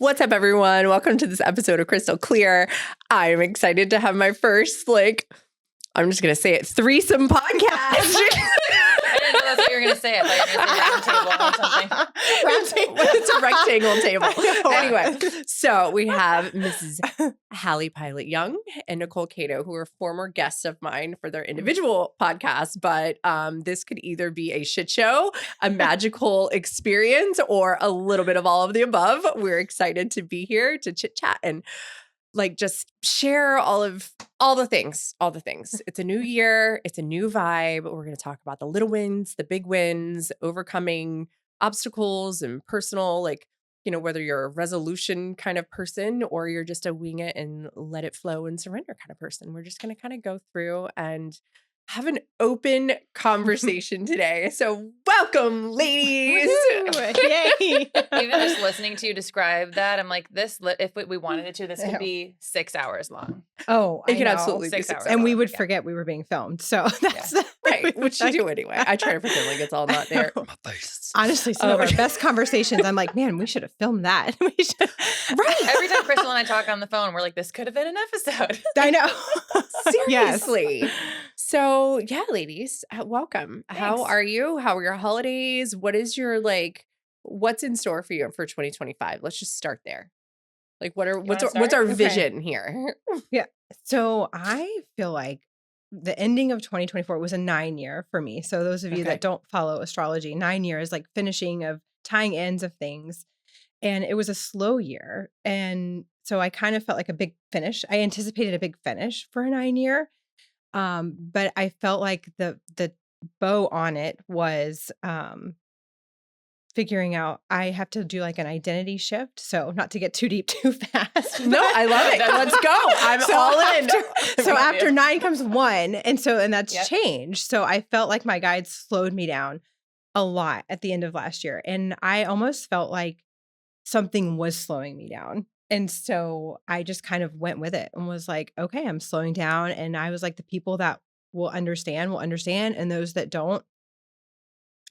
What's up, everyone? Welcome to this episode of Crystal Clear. I'm excited to have my first, I'm just going to say it, threesome podcast. I didn't know that's what you were going to say. I thought you were going to say round table or something. Round table. It's a rectangle table. Anyway, so we have Mrs. Hallie Pilot Young and Nicole Cato, who are former guests of mine for their individual podcasts. But this could either be a shit show, a magical experience, or a little bit of all of the above. We're excited to be here to chit chat and just share all the things. It's a new year. It's a new vibe. We're going to talk about the little wins, the big wins, overcoming obstacles and personal, whether you're a resolution kind of person or you're just a wing it and let it flow and surrender kind of person. We're just going to kind of go through and have an open conversation today. So welcome, ladies. Yay. Even just listening to you describe that, I'm like, if we wanted it to, this could be 6 hours long. Oh, it could absolutely be 6 hours and long. we would forget we were being filmed. So that's right. Which you do anyway. I try to pretend like it's all not there. Honestly, some of our best conversations, I'm like, man, we should have filmed that. We should. Right. Every time Crystal and I talk on the phone, we're like, this could have been an episode. I know. Seriously. So yeah, ladies, welcome. Thanks. How are you? How are your holidays? What is your what's in store for you for 2025? Let's just start there. What's our vision here? Yeah. So I feel like the ending of 2024 was a 9-year for me. So those of you that don't follow astrology, 9 years, finishing of tying ends of things. And it was a slow year. And so I kind of felt like a big finish. I anticipated a big finish for a 9-year. But I felt like the bow on it was figuring out I have to do an identity shift. So not to get too deep too fast. No, I love it. Let's go. I'm all in. So after 9 comes 1. And that's changed. So I felt like my guides slowed me down a lot at the end of last year. And I almost felt like something was slowing me down. And so I just kind of went with it and was like, okay, I'm slowing down. And I was like, the people that will understand. And those that don't,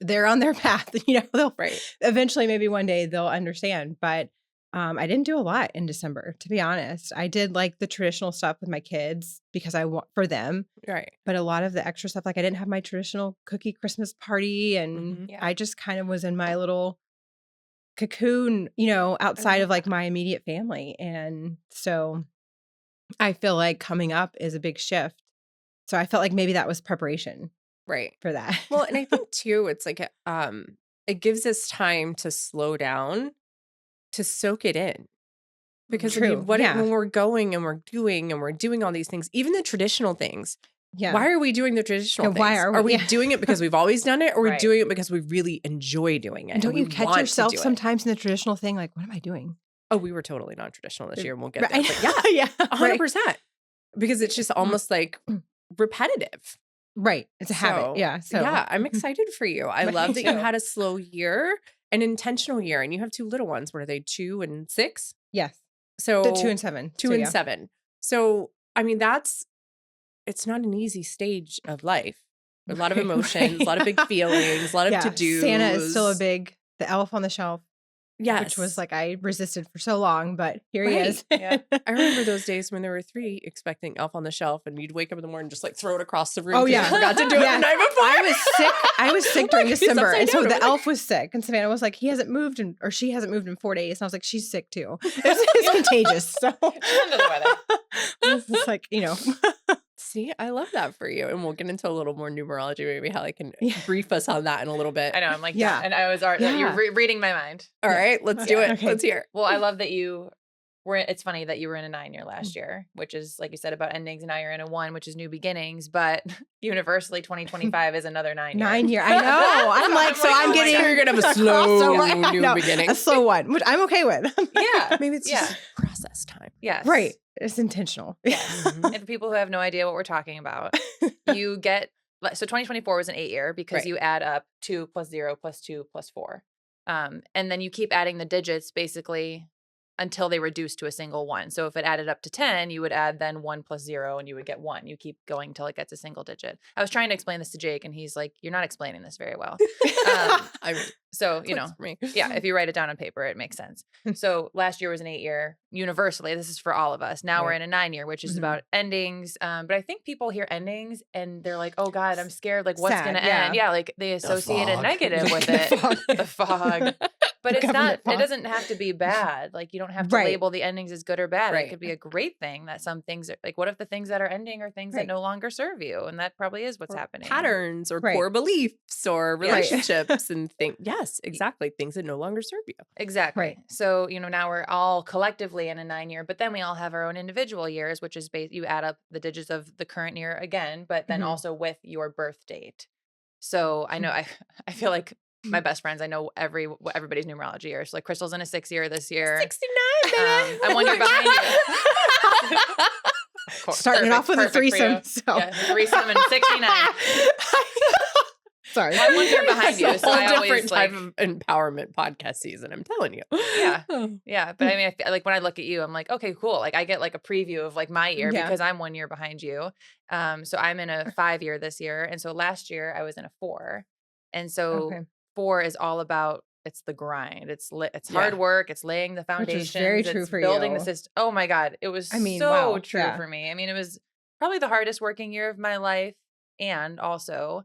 they're on their path. They'll eventually, maybe one day they'll understand. But I didn't do a lot in December, to be honest. I did the traditional stuff with my kids because I want for them. Right. But a lot of the extra stuff, I didn't have my traditional cookie Christmas party. And I just kind of was in my little cocoon, outside of my immediate family. And so I feel like coming up is a big shift. So I felt like maybe that was preparation. Right. For that. Well, and I think too, it's it gives us time to slow down, to soak it in. Because when we're going and we're doing all these things, even the traditional things. Yeah. Why are we doing the traditional things? Why are we doing it because we've always done it, or are we doing it because we really enjoy doing it? And don't you catch yourself sometimes in the traditional thing? What am I doing? Oh, we were totally non-traditional this year, and we'll get there. But yeah, 100%. Because it's just almost repetitive. Right. It's a habit. Yeah. So yeah, I'm excited for you. I love that you had a slow year, an intentional year, and you have 2 little ones. What are they, 2 and 6? Yes. So the 2 and 7. 2 and 7. So I mean, it's not an easy stage of life. A lot of emotions, a lot of big feelings, a lot of to-dos. Santa is still the elf on the shelf. Yes. Which was I resisted for so long, but here he is. Yeah. I remember those days when there were 3 expecting elf on the shelf, and you'd wake up in the morning and just throw it across the room. Oh yeah. I forgot to do it the night before. I was sick during December. And so the elf was sick. And Savannah was like, she hasn't moved in 4 days. And I was like, she's sick too. It's contagious. So Under the weather. It's See, I love that for you. And we'll get into a little more numerology. Maybe Hallie can brief us on that in a little bit. I know. I'm and I was already, you're reading my mind. All right, let's do it. Okay. Let's hear it. Well, I love that it's funny that you were in a 9-year last year, which is, like you said, about endings. And now you're in a 1, which is new beginnings. But universally, 2025 is another 9-year. 9-year. I know. I'm getting. You're going to have a slow new beginning. A slow one, which I'm okay with. Yeah. Maybe it's just process time. Yes. Right. It's intentional. Yes. And for people who have no idea what we're talking about, you get, so 2024 was an 8-year because you add up 2 plus 0 plus 2 plus 4. And then you keep adding the digits basically until they reduce to a single one. So if it added up to 10, you would add then 1 plus 0 and you would get 1. You keep going till it gets a single digit. I was trying to explain this to Jake and he's like, you're not explaining this very well. So, you know, yeah, if you write it down on paper, it makes sense. So last year was an 8-year universally. This is for all of us. Now we're in a 9-year, which is about endings. But I think people hear endings and they're like, oh God, I'm scared. Like what's going to end? Yeah. Like they associate a negative with it. The fog. But it's not, it doesn't have to be bad. Like you don't have to label the endings as good or bad. It could be a great thing that some things are like, what if the things that are ending are things that no longer serve you? And that probably is what's happening. Patterns or core beliefs or relationships and things. Yes, exactly. Things that no longer serve you. Exactly. So, you know, now we're all collectively in a 9-year, but then we all have our own individual years, which is you add up the digits of the current year again, but then also with your birth date. So I know, I feel like my best friends, I know everybody's numerology year. So like Crystal's in a 6-year this year. 69, man. I'm 1 year behind you. Starting it off with a threesome. So. Yeah, threesome and 69. Sorry. I'm 1 year behind you. So I different always type of empowerment podcast season. I'm telling you. Yeah. Yeah. But I mean, like when I look at you, I'm like, okay, cool. Like I get like a preview of like my year because I'm 1 year behind you. So I'm in a 5-year this year. And so last year I was in a 4. And so 4 is all about, it's the grind. It's hard work. It's laying the foundation. Which is very true for building you. the system. Oh my God. It was so true for me. I mean, it was probably the hardest working year of my life and also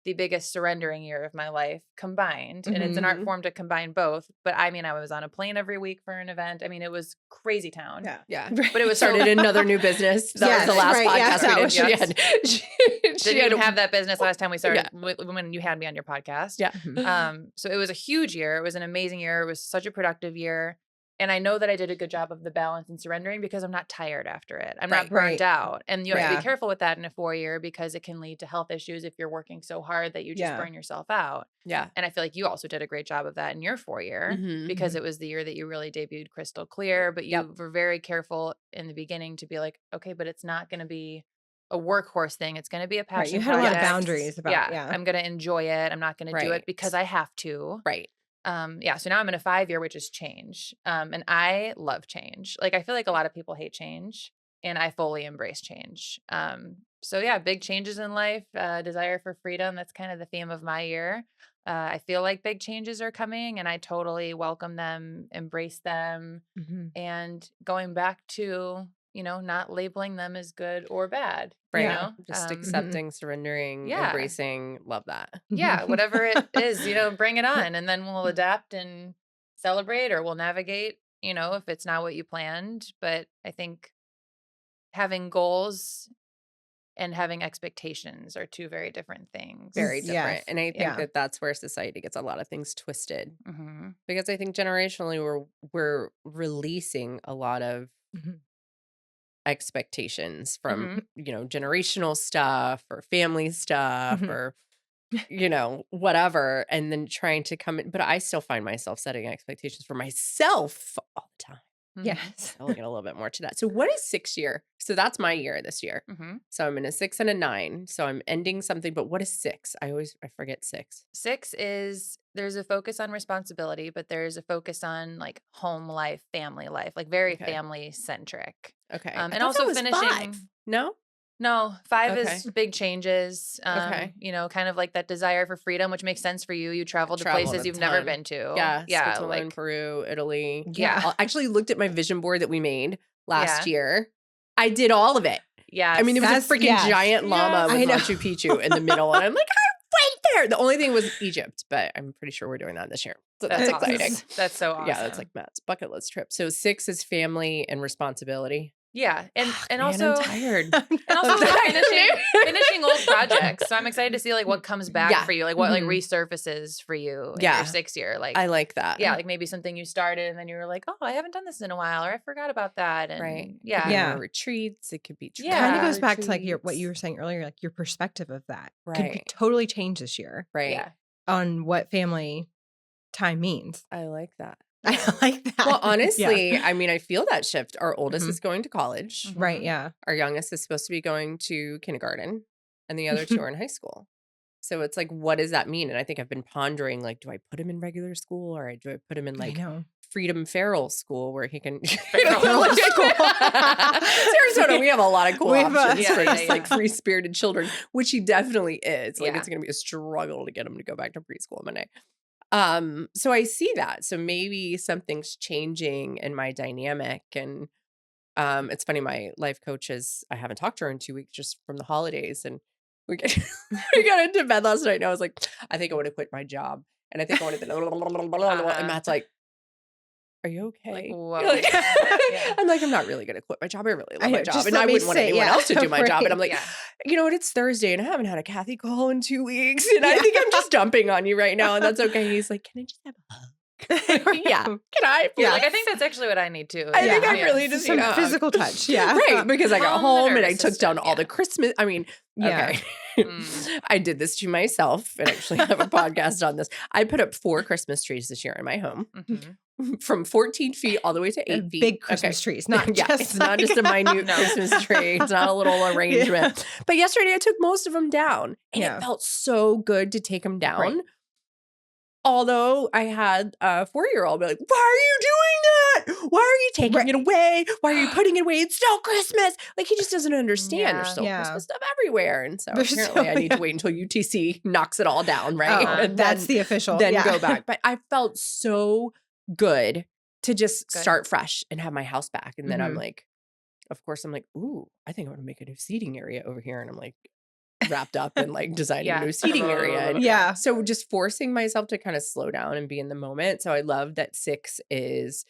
the biggest surrendering year of my life combined. And it's an art form to combine both. But I mean, I was on a plane every week for an event. I mean, it was crazy town. Yeah. But it was started another new business. That was the last podcast we did. She didn't have that business last time we started when you had me on your podcast. Yeah. So it was a huge year. It was an amazing year. It was such a productive year. And I know that I did a good job of the balance and surrendering because I'm not tired after it. I'm not burnt out. And you have to be careful with that in a 4-year because it can lead to health issues if you're working so hard that you just burn yourself out. Yeah. And I feel like you also did a great job of that in your 4-year because it was the year that you really debuted Crystal Clear. But you were very careful in the beginning to be like, okay, but it's not going to be a workhorse thing. It's going to be a passion project. You had a lot of boundaries about I'm going to enjoy it. I'm not going to do it because I have to. Right. So now I'm in a 5-year, which is change. And I love change. Like, I feel like a lot of people hate change and I fully embrace change. So yeah, big changes in life, desire for freedom. That's kind of the theme of my year. I feel like big changes are coming and I totally welcome them, embrace them, and going back to, you know, not labeling them as good or bad. Right. You know? Just accepting, surrendering, embracing. Love that. Yeah. Whatever it is, you know, bring it on and then we'll adapt and celebrate or we'll navigate, you know, if it's not what you planned. But I think having goals and having expectations are two very different things. Very different. And I think that that's where society gets a lot of things twisted because I think generationally we're releasing a lot of expectations from you know, generational stuff or family stuff or you know, whatever, and then trying to come in, but I still find myself setting expectations for myself all the time. Yes. I'll get a little bit more to that. So what is 6-year? So that's my year this year. So I'm in a 6 and a 9. So I'm ending something, but what is 6? I forget 6. 6 is there's a focus on responsibility, but there's a focus on like home life, family life, like very family centric. Okay. And also finishing. 5. No, 5 is big changes. You know, kind of like that desire for freedom, which makes sense for you. You traveled to places you've never been to. Yeah. Switzerland, like Peru, Italy. Yeah. I actually looked at my vision board that we made last year. I did all of it. Yeah. I mean, it was a freaking giant llama with Machu Picchu in the middle. And I'm like, I'm right there. The only thing was Egypt, but I'm pretty sure we're doing that this year. So that's exciting. That's so awesome. Yeah, that's like Matt's bucket list trip. So 6 is family and responsibility. Yeah. And Man, also I'm tired. And also finishing old projects. So I'm excited to see like what comes back for you, like what like resurfaces for you in your 6-year. Like I like that. Yeah, like maybe something you started and then you were like, oh, I haven't done this in a while, or I forgot about that. And yeah. Retreats. It could be kind of goes back to like what you were saying earlier, like your perspective of that could be totally change this year. Right. Yeah. On what family time means. I like that. I like that. Well, honestly, I mean, I feel that shift. Our oldest is going to college. Right. Yeah. Our youngest is supposed to be going to kindergarten and the other 2 are in high school. So it's like, what does that mean? And I think I've been pondering, like, do I put him in regular school or do I put him in I like know. Freedom Feral school where he can Feral school. Sarasota, we have a lot of cool options for just yeah. like free-spirited children, which he definitely is. Like it's Yeah. gonna be a struggle to get him to go back to preschool Monday. So I see that. So maybe something's changing in my dynamic. And it's funny, my life coach I haven't talked to her in 2 weeks just from the holidays. And we got, we got into bed last night and I was like, I think I want to quit my job. And I think I want to and Matt's like, are you okay? Like, You're whoa. like- Yeah. I'm like, I'm not really going to quit my job. I really love I my know, job. just And let I me wouldn't want say, anyone yeah, else to do my job. And I'm like, Yeah. you know what? It's Thursday and I haven't had a Kathy call in 2 weeks. And I think I'm just dumping on you right now. And that's okay. He's like, can I just have a hug? Yeah. Can I? Yeah. please? Like, I think that's actually what I need too. I think Yeah. I really just some need a hug. physical touch. Yeah. Right. Because I got Calm the home and I nervous took down system, all the yeah. Christmas. I mean, Yeah. okay. Mm. I did this to myself and actually have a podcast on this. I put up 4 Christmas trees this year in my home. Mhm. From 14 feet all the way to 8 feet. Big Christmas trees, not yeah, just it's not like- just a minute No. Christmas tree. It's not a little arrangement. But yesterday I took most of them down and Yeah. it felt so good to take them down. Right. Although I had a 4-year-old be like, why are you doing that? Why are you taking it away? Why are you putting it away? It's still Christmas. Like he just doesn't understand. There's still Yeah. Christmas stuff everywhere. And so There's apparently still- I need to wait until UTC knocks it all down, right? Oh, And that's then- the official. then yeah. go back. But I felt so good to just Good. start fresh and have my house back. And then I'm Mhm. like, of course, I'm like, ooh, I think I want to make a new seating area over here. And I'm like wrapped up in like designing Yeah. a new seating area. And Yeah. so just forcing myself to kind of slow down and be in the moment. So I love that 6 is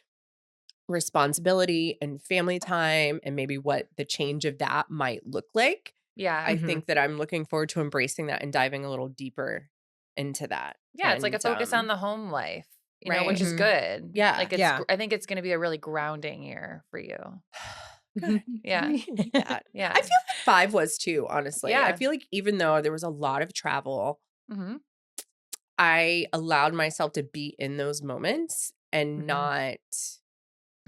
responsibility and family time and maybe what the change of that might look like. Yeah. I Mhm. think that I'm looking forward to embracing that and diving a little deeper into that. Yeah, it's like a And, focus on the home life, you know, which is Mhm. good. Yeah. Like it's, Yeah. I think it's going to be a really grounding year for you. Good. Yeah. Yeah. Yeah. I feel like 5 was too, honestly. I Yeah. feel like even though there was a lot of travel, Mm-hmm. I allowed myself to be in those moments and Mhm. not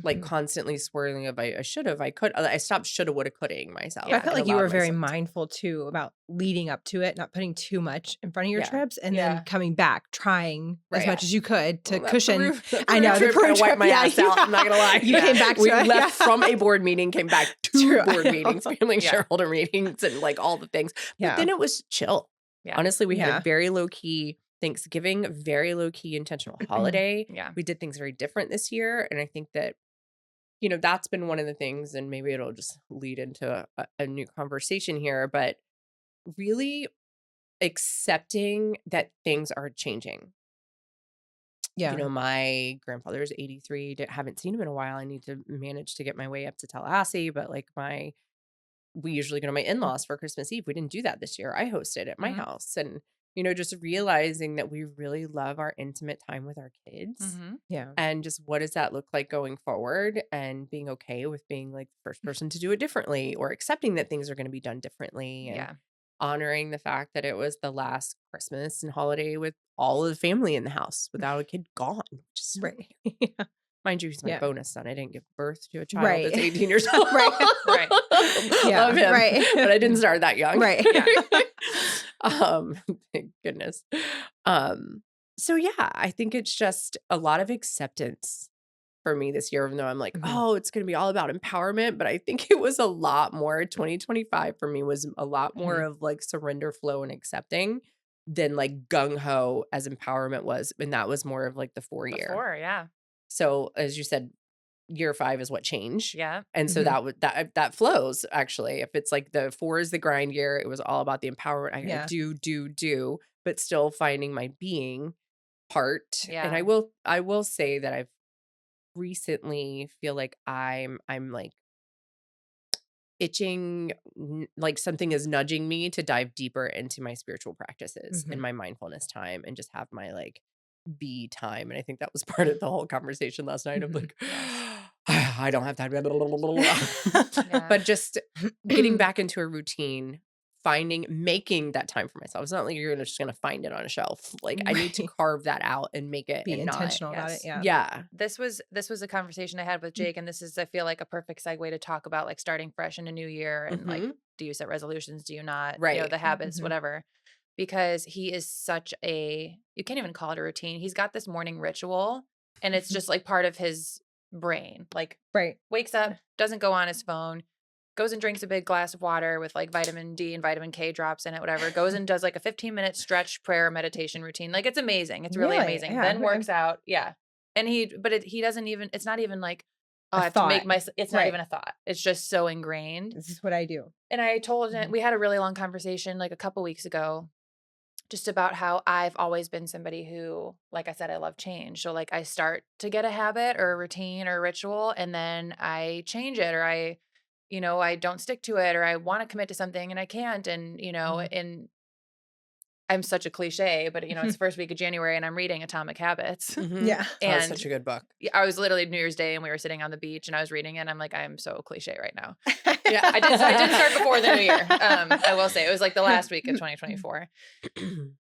like Mhm. constantly swirling of I should have, I could. I stopped shoulda, woulda, coulda-ing myself. I Yeah, felt and like you allowed were very myself to- mindful too about leading up to it, not putting too much in front of your Yeah. trips, and Yeah. then coming back, trying as Right. much as you could to Well, that cushion. Peru- I know, the Peru trip Peru kinda wiped trip, my yeah, ass you- out. I'm not gonna lie. You came back to We it, left yeah. from a board meeting, came back to True, I board know. meetings, family Yeah. shareholder meetings, and like all the things. But Yeah. then it was chill. Yeah. Honestly, we had Yeah. a very low key Thanksgiving, very low key intentional holiday. Yeah. We did things very different this year, and I think that that's been one of the things, and maybe it'll just lead into a new conversation here, but really accepting that things are changing. Yeah. My grandfather is 83. Haven't seen him in a while. I need to manage to get my way up to Tallahassee, but like we usually go to my in-laws for Christmas Eve. We didn't do that this year. I hosted at my Mhm. house, and just realizing that we really love our intimate time with our kids. Mm-hmm. Yeah. And just what does that look like going forward, and being okay with being like the first person to do it differently, or accepting that things are going to be done differently, and Yeah. honoring the fact that it was the last Christmas and holiday with all of the family in the house without a kid gone. Which is so Right. weird. Mind you, he's my Yeah. bonus son. I didn't give birth to a child Right. that's 18 years old. Right. Right. Yeah, Love him. right. But I didn't start that young. Right. Thank goodness. So yeah, I think it's just a lot of acceptance for me this year, even though I'm like, Mhm. oh, it's going to be all about empowerment. But I think it was a lot more. 2025 for me was a lot more of like surrender, flow, and accepting than like gung ho as empowerment was. And that was more of like the 4-year. Before, yeah. So as you said, year 5 is what changed. Yeah. And so Mhm. that would that flows actually. If it's like the 4 is the grind year, it was all about the empowerment. I Yeah. gotta do, but still finding my being part. Yeah. And I will say that I've recently feel like I'm like itching, like something is nudging me to dive deeper into my spiritual practices and my mindfulness time, and just have my like be time. And I think that was part of the whole conversation last night of like, I don't have time. Yeah. But just getting back into a routine, making that time for myself. It's not like you're just gonna find it on a shelf. Like I need to Right. carve that out and make it Be and intentional about it. yes. Yeah. Yeah. This was a conversation I had with Jake, and this is, I feel like, a perfect segue to talk about like starting fresh in a new year and like, Mhm. do you set resolutions? Do you not? Right. The habits, Mhm. whatever. because he is such a, you can't even call it a routine. He's got this morning ritual and it's just like part of his brain. Like wakes up, doesn't go on his phone, goes and drinks a big glass of water with like vitamin D and vitamin K drops in it, whatever, goes and does like a 15-minute stretch prayer meditation routine. Like it's amazing. It's really amazing. Yeah. Then works out. Yeah. And he doesn't even, it's not even like, oh, I have thought. to make my, it's not even a thought. It's just so ingrained. This is what I do. And I told him, we had a really long conversation like a couple weeks ago, just about how I've always been somebody who, like I said, I love change. So like I start to get a habit or a routine or a ritual, and then I change it, or I don't stick to it, or I want to commit to something and I can't. And, and I'm such a cliche, but it's the first week of January and I'm reading Atomic Habits. Yeah. And that's such a good book. I was literally New Year's Day and we were sitting on the beach and I was reading it and I'm like, I am so cliche right now. Yeah. I did start before the new year. I will say it was like the last week of 2024.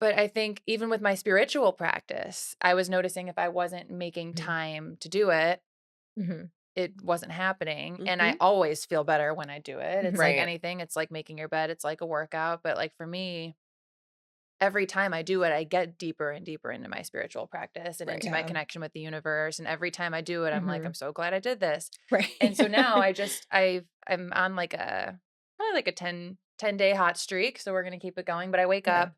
But I think even with my spiritual practice, I was noticing if I wasn't making time to do it, it wasn't happening. And I always feel better when I do it. It's like anything. It's like making your bed. It's like a workout. But like for me, every time I do it, I get deeper and deeper into my spiritual practice and into my connection with the universe. And every time I do it, I'm like, I'm so glad I did this. Right. And so now I'm on like probably like a 10-day hot streak. So we're going to keep it going. But I wake up,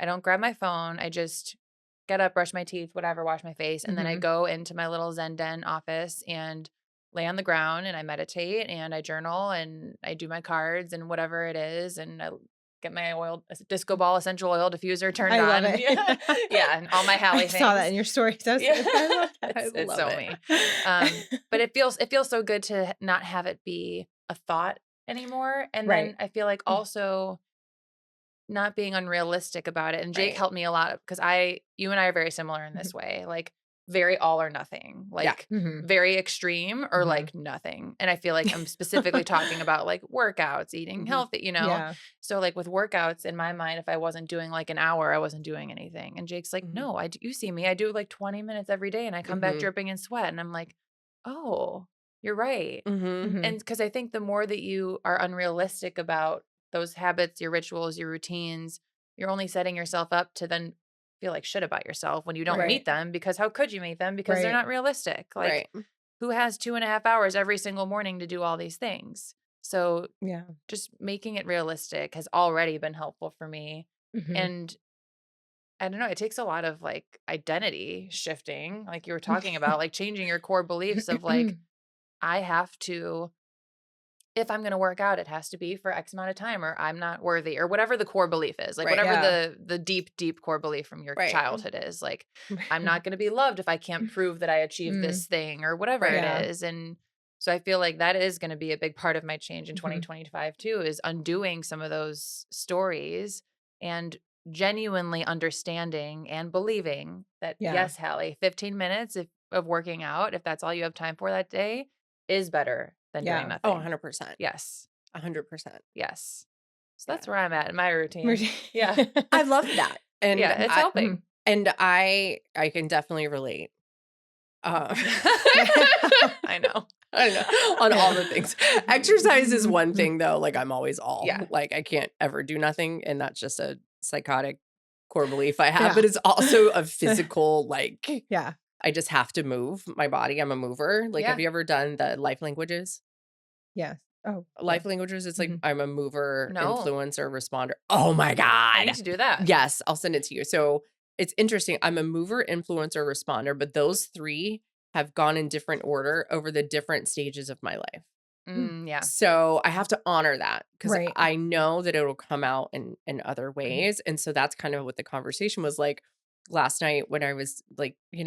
I don't grab my phone. I just get up, brush my teeth, whatever, wash my face. And then I go into my little Zen Den office and lay on the ground and I meditate and I journal and I do my cards and whatever it is. And I get my disco ball essential oil diffuser turned on. Love it. Yeah. And all my Hallie things. I saw that in your stories. I love that. It's so me. But it feels so good to not have it be a thought anymore. And then I feel like also not being unrealistic about it. And Jake helped me a lot because you and I are very similar in this way. Like very all or nothing, like very extreme or like nothing. And I feel like I'm specifically talking about like workouts, eating healthy, So like with workouts in my mind, if I wasn't doing like an hour, I wasn't doing anything. And Jake's like, no, you see me, I do like 20 minutes every day and I come back dripping in sweat. And I'm like, oh, you're right. And because I think the more that you are unrealistic about those habits, your rituals, your routines, you're only setting yourself up to then feel like shit about yourself when you don't meet them, because how could you meet them? Because they're not realistic. Like who has 2.5 hours every single morning to do all these things? So just making it realistic has already been helpful for me. And I don't know, it takes a lot of like identity shifting, like you were talking about, like changing your core beliefs of like, I have to, if I'm going to work out, it has to be for X amount of time, or I'm not worthy, or whatever the core belief is, like whatever the deep, deep core belief from your childhood is, like, I'm not going to be loved if I can't prove that I achieved this thing or whatever it is. And so I feel like that is going to be a big part of my change in 2025 too, is undoing some of those stories and genuinely understanding and believing that, yes, Hallie, 15 minutes of working out, if that's all you have time for that day, is better than doing nothing. Oh, 100%. Yes. 100%. Yes. So that's where I'm at in my routine. Yeah. I love that. And it's helping. And I can definitely relate. I know. On all the things. Exercise is one thing though. Like I'm always all. Like I can't ever do nothing. And that's just a psychotic core belief I have. But it's also a physical, like, I just have to move my body. I'm a mover. Like, have you ever done the life languages? Yes. Oh, life languages. It's like I'm a mover, influencer, responder. Oh my God. I need to do that. Yes. I'll send it to you. So it's interesting. I'm a mover, influencer, responder, but those three have gone in different order over the different stages of my life. So I have to honor that because I know that it'll come out in other ways. And so that's kind of what the conversation was like last night when I was like, I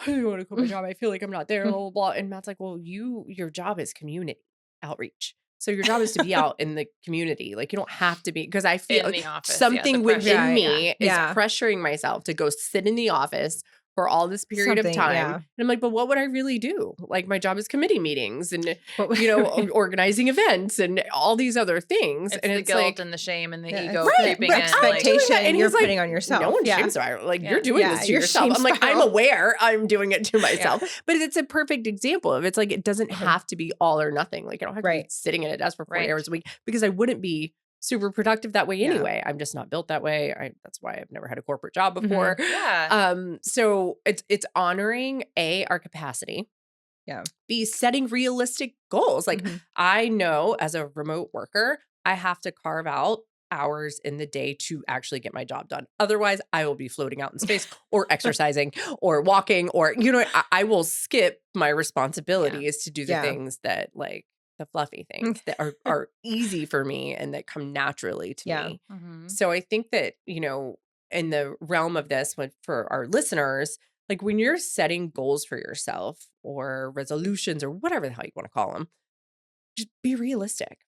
don't want to quit my job. I feel like I'm not there, blah, blah, blah. And Matt's like, well, your job is community outreach. So your job is to be out in the community. Like you don't have to be, because I feel something within me is pressuring myself to go sit in the office for all this period of time. And I'm like, but what would I really do? Like my job is committee meetings and, organizing events and all these other things. It's and the it's guilt like, and the shame and the ego creeping in. Expectation and you're putting on yourself. No one shames me. Like you're doing this to yourself. I'm like, I'm aware I'm doing it to myself. But it's a perfect example of it's like, it doesn't have to be all or nothing. Like I don't have to be sitting at a desk for 40 hours a week because I wouldn't be super productive that way anyway. I'm just not built that way. That's why I've never had a corporate job before. So it's honoring our capacity. Yeah. B, setting realistic goals. Like I know as a remote worker, I have to carve out hours in the day to actually get my job done. Otherwise, I will be floating out in space or exercising or walking or, I will skip my responsibilities to do the things that like the fluffy things that are easy for me and that come naturally to me. So I think that, in the realm of this, for our listeners, like when you're setting goals for yourself or resolutions or whatever the hell you want to call them, just be realistic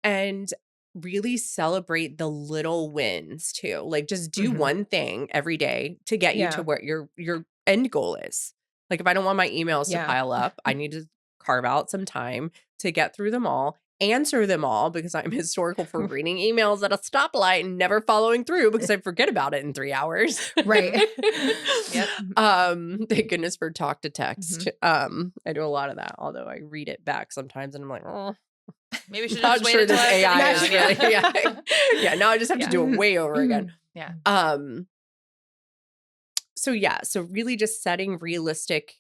and really celebrate the little wins too. Like just do one thing every day to get you to where your end goal is. Like if I don't want my emails to pile up, I need to carve out some time to get through them all, answer them all, because I'm historical for reading emails at a stoplight and never following through because I forget about it in 3 hours. Right. Thank goodness for talk to text. I do a lot of that, although I read it back sometimes and I'm like, oh, maybe we should not just wait sure until this AI is after really, now I just have to do it way over again. So really just setting realistic,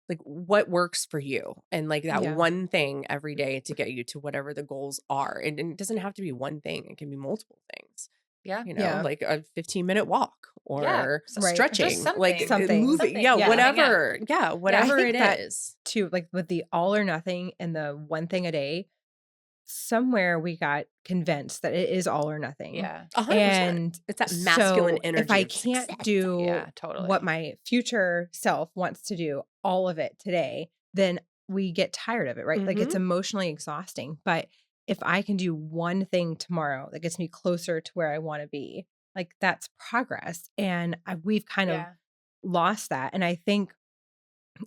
like what works for you and like that one thing every day to get you to whatever the goals are. And it doesn't have to be one thing. It can be multiple things. Like a 15-minute walk or stretching, like moving. Whatever. Yeah, whatever it is. Too, like with the all or nothing and the one thing a day, somewhere we got convinced that it is all or nothing. 100%. And it's that masculine energy. If I can't do what my future self wants to do, all of it today, then we get tired of it, right? Like it's emotionally exhausting. But if I can do one thing tomorrow that gets me closer to where I want to be, like that's progress. And we've kind of lost that. And I think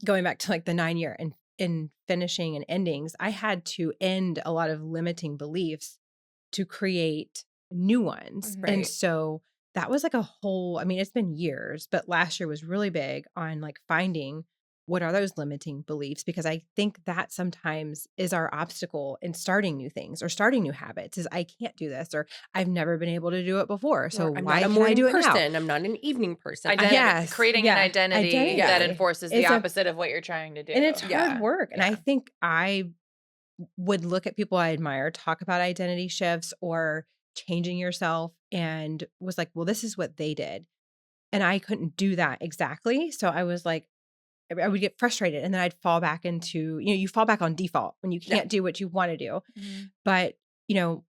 going back to like the 9-year and in finishing and endings, I had to end a lot of limiting beliefs to create new ones. And so that was like a whole, I mean, it's been years, but last year was really big on like finding what are those limiting beliefs? Because I think that sometimes is our obstacle in starting new things or starting new habits is I can't do this or I've never been able to do it before. So why can I do it now? I'm not an evening person. Creating an identity that enforces the opposite of what you're trying to do. And it's hard work. And I think I would look at people I admire, talk about identity shifts or changing yourself and was like, well, this is what they did. And I couldn't do that exactly. So I was like, I would get frustrated and then I'd fall back into, you fall back on default when you can't do what you want to do. But, I'm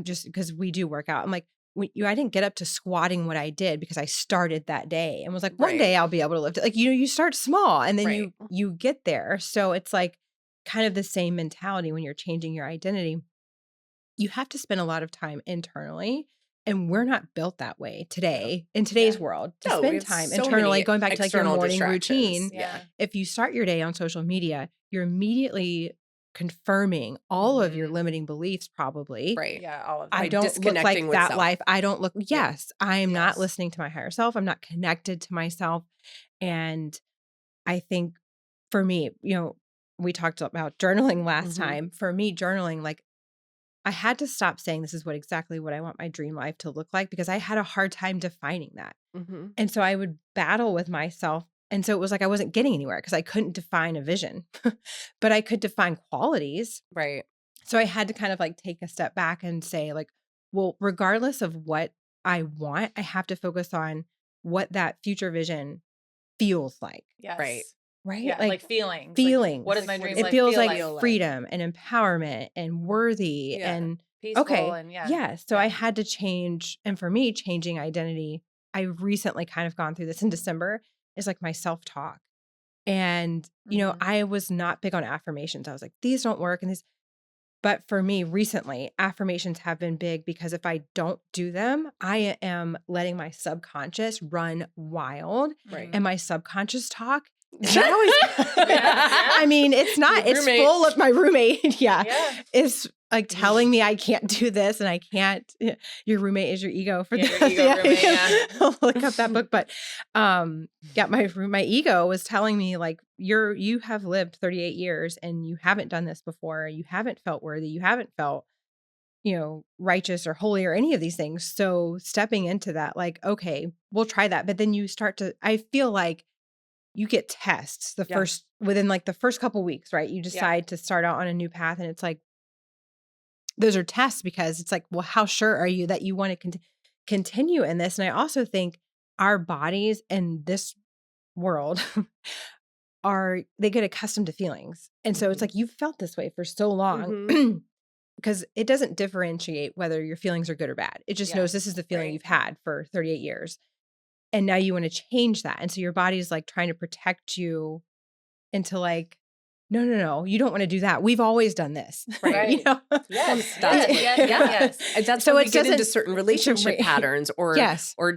just, because we do work out. I'm like, I didn't get up to squatting what I did because I started that day and was like, one day I'll be able to lift it. Like, you start small and then you get there. So it's like kind of the same mentality when you're changing your identity. You have to spend a lot of time internally. And we're not built that way today in today's world to spend time internally, going back to like your morning routine. If you start your day on social media, you're immediately confirming all of your limiting beliefs probably. All of them. I don't look like that life. I don't look, I am not listening to my higher self. I'm not connected to myself. And I think for me, we talked about journaling last time. For me, journaling, like, I had to stop saying this is exactly what I want my dream life to look like because I had a hard time defining that. And so I would battle with myself. And so it was like I wasn't getting anywhere because I couldn't define a vision, but I could define qualities. So I had to kind of like take a step back and say like, well, regardless of what I want, I have to focus on what that future vision feels like. Right? Yeah, like feelings. Feelings. Like, what does my dream life like feels feel like freedom and empowerment and worthy and peaceful and So I had to change. And for me, changing identity, I recently kind of gone through this in December, is like my self-talk. And, I was not big on affirmations. I was like, these don't work. And but for me recently, affirmations have been big because if I don't do them, I am letting my subconscious run wild. And my subconscious talk I mean, it's not, it's full of my roommate. It's like telling me I can't do this and I can't, your roommate is your ego for this. Your ego roommate, look up that book. But my ego was telling me like, you have lived 38 years and you haven't done this before. You haven't felt worthy. You haven't felt, righteous or holy or any of these things. So stepping into that, like, okay, we'll try that. But then you start to, I feel like you get tests within like the first couple weeks, right? You decide to start out on a new path. And it's like, those are tests because it's like, well, how sure are you that you want to continue in this? And I also think our bodies in this world they get accustomed to feelings. And so it's like, you've felt this way for so long because it doesn't differentiate whether your feelings are good or bad. It just knows this is the feeling you've had for 38 years. And now you want to change that. And so your body's like trying to protect you into like, no, you don't want to do that. We've always done this. Right. Yes. Yes. And that's so why it we get into doesn't- certain relationship patterns or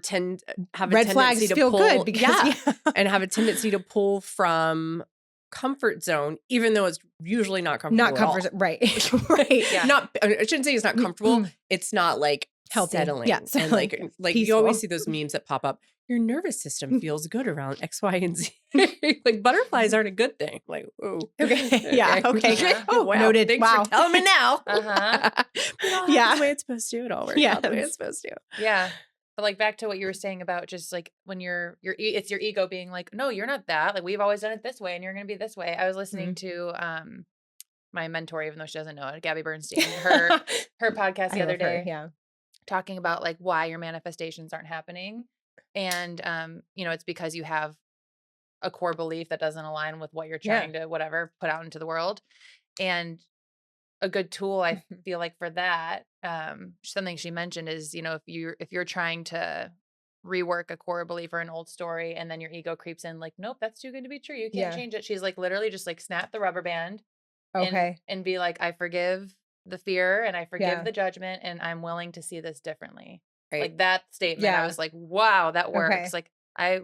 tend have a red tendency flags to feel pull, good because and have a tendency to pull from comfort zone, even though it's usually not comfortable. not comfort zone. Right. Right. Yeah. I shouldn't say it's not comfortable. It's not like Healthy. settling. Yeah, And settling. like Peaceful. you always see those memes that pop up. Your nervous system feels good around X, Y, and Z. Like butterflies aren't a good thing. Like, oh, Okay. Yeah. Okay. Yeah. Oh, wow. noted. Thanks Wow. for telling me now. Uh-huh. But it all Yeah. happens the way it's supposed to. It all works out the way Yes. it's supposed to. Yeah. But like back to what you were saying about just like when it's your ego being like, no, you're not that. Like we've always done it this way and you're going to be this way. I was listening to my mentor, even though she doesn't know it, Gabby Bernstein, her podcast the I other love her. day, Yeah. talking about like why your manifestations aren't happening. And, it's because you have a core belief that doesn't align with what you're trying to put out into the world. And a good tool, I feel like for that, something she mentioned is, if you're trying to rework a core belief or an old story and then your ego creeps in like, nope, that's too good to be true. You can't change it. She's like, literally just like snap the rubber band and be like, I forgive the fear and I forgive the judgment and I'm willing to see this differently. Right. Like that statement, I was like, wow, that works. Like I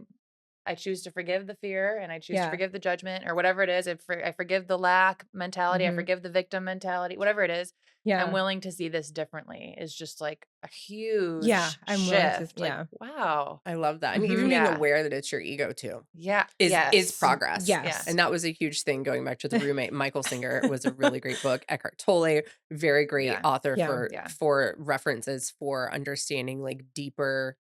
choose to forgive the fear and I choose to forgive the judgment or whatever it is. I forgive the lack mentality. I forgive the victim mentality, whatever it is. I'm willing to see this differently is just like a huge shift. Like, wow. I love that. And even being aware that it's your ego too. Yeah. Is progress. Yes. And that was a huge thing going back to the roommate. Michael Singer was a really great book. Eckhart Tolle, very great author for references for understanding like deeper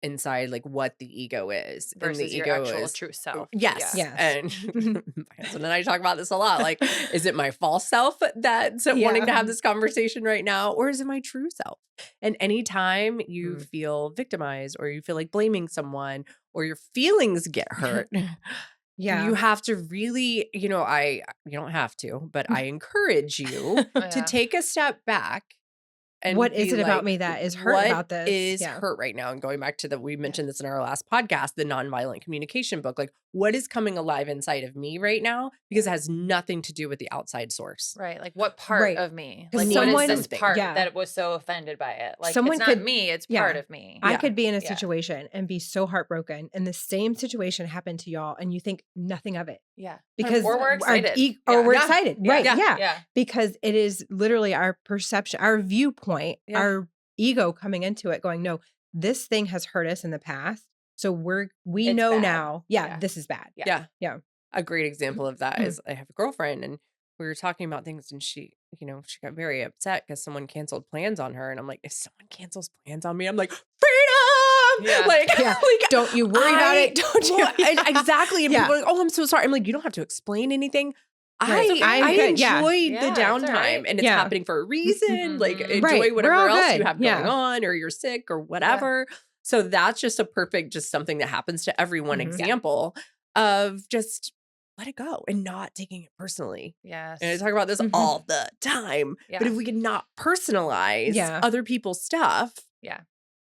inside like what the ego is versus and the your ego actual is true self. Yes. And my husband and I talk about this a lot. Like, is it my false self that's wanting to have this conversation right now, or is it my true self? And anytime you feel victimized or you feel like blaming someone or your feelings get hurt, you have to really, you don't have to, but I encourage you to take a step back. And what is it about me that is hurt about this? What is hurt right now? And going back to we mentioned this in our last podcast, the nonviolent communication book, like what is coming alive inside of me right now? Because it has nothing to do with the outside source. Right. Like what part of me? Like someone, what is this part that was so offended by it? Like someone it's not me, it's part of me. I could be in a situation and be so heartbroken and the same situation happened to y'all and you think nothing of it. Yeah. Because or we're excited. We're excited. Right. Yeah. Because it is literally our perception, our viewpoint, our ego coming into it going, no, this thing has hurt us in the past. So we it's know bad. now, this is bad. Yeah. A great example of that is I have a girlfriend and we were talking about things and she got very upset because someone canceled plans on her. And I'm like, if someone cancels plans on me, I'm like, freedom! Yeah. Like, don't you worry about it. Don't you? Exactly. And people are like, oh, I'm so sorry. I'm like, you don't have to explain anything. I enjoyed the downtime and it's happening for a reason. Like enjoy whatever else you have going on or you're sick or whatever. So that's just a perfect, just something that happens to everyone example of just let it go and not taking it personally. Yes. And I talk about this all the time. Yeah. But if we can not personalize other people's stuff,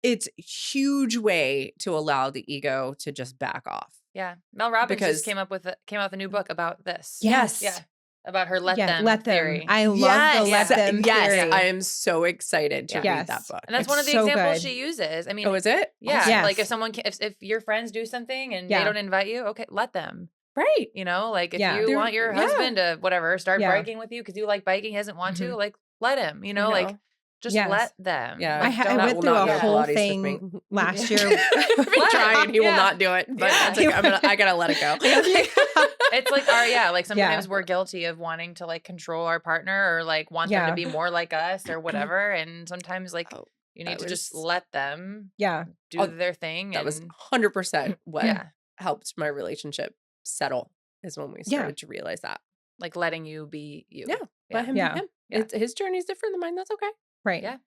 it's a huge way to allow the ego to just back off. Yeah. Mel Robbins just came out with a new book about this. Yes. Yeah. About her let them theory. I love the let them theory. I am so excited to read that book. And that's one of the examples she uses. I mean, is it? Yeah. Yes. Like if someone if your friends do something and they don't invite you, okay, let them. Right. Like if you want your husband to start biking with you because you like biking, he doesn't want to, like let him, like Just Yes. let them. Yeah. Like, I don't- went will through not a get whole Pilates with thing me. last year. I've been Let trying. him. He will Yeah. not do it. But Yeah. it's like, I gotta let it go. It's like like sometimes Yeah. we're guilty of wanting to like control our partner or like want them Yeah. to be more like us or whatever. And sometimes like Oh, you need that to just was- let them Yeah. do Oh, their thing. That was And 100% what yeah, helped my relationship settle is when we Yeah. started to realize that. like letting you be you. Yeah. Let him Yeah. be him. Yeah. It's, his journey is different than mine. That's okay. Right. Yeah.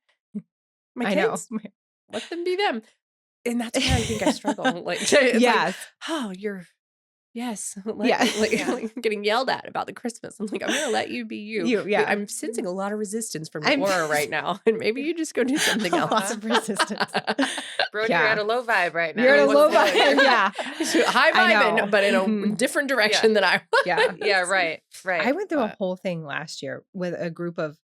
My I know. kids, let them be them. And that's where I think I struggle. Like, it's like, Yes. oh, yes. Yeah. Like getting yelled at about the Christmas. I'm like, I'm going to let you be you. Yeah. I'm sensing a lot of resistance from your I'm- aura right now. And maybe you just go do something else. Lots of resistance. Brody, Yeah. you're at a low vibe right now. You're at a What's low going on? vibe. Yeah. High I know. vibing, but in a Mhm. different direction than I was. Yeah. Yeah, right. I went through a But- whole thing last year with a group of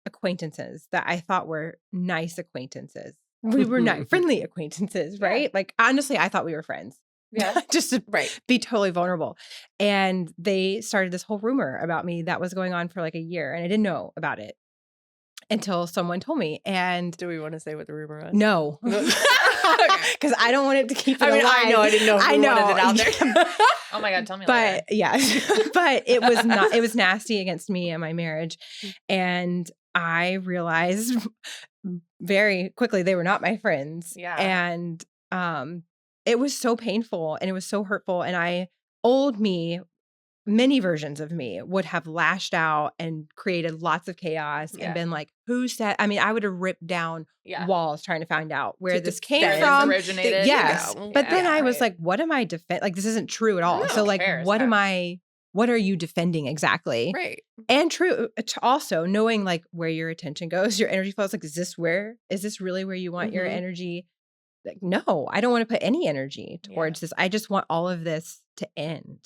acquaintances that I thought were nice acquaintances. We were not friendly acquaintances, Yeah. right? Like, honestly, I thought we were friends. Yeah. Just to Right. be totally vulnerable. And they started this whole rumor about me that was going on for like a year. And I didn't know about it until someone told me. And Do we want to say what the rumor was? no, because I don't want it to keep it I mean, I alive. know. I didn't know if I we wanted it know. out there. Oh my God, tell me later. But yeah, but it was not, it was nasty against me and my marriage. And I realized very quickly they were not my friends. Yeah. And it was so painful and it was so hurtful. And old me, many versions of me would have lashed out and created lots of chaos Yeah. and been like, who said, I mean, I would have ripped down Yeah. walls trying to find out where To this came defend. Where this from. originated. Yes. Yeah. But then Yeah, I was right. like, what am I like, this isn't true at all. No, so who like, cares? what Yeah. what are you defending exactly? Right. And true, also knowing like where your attention goes, your energy flows. Like, is this really where you want your Mhm. energy? Like, no, I don't want to put any energy towards this. I just want all of this to end.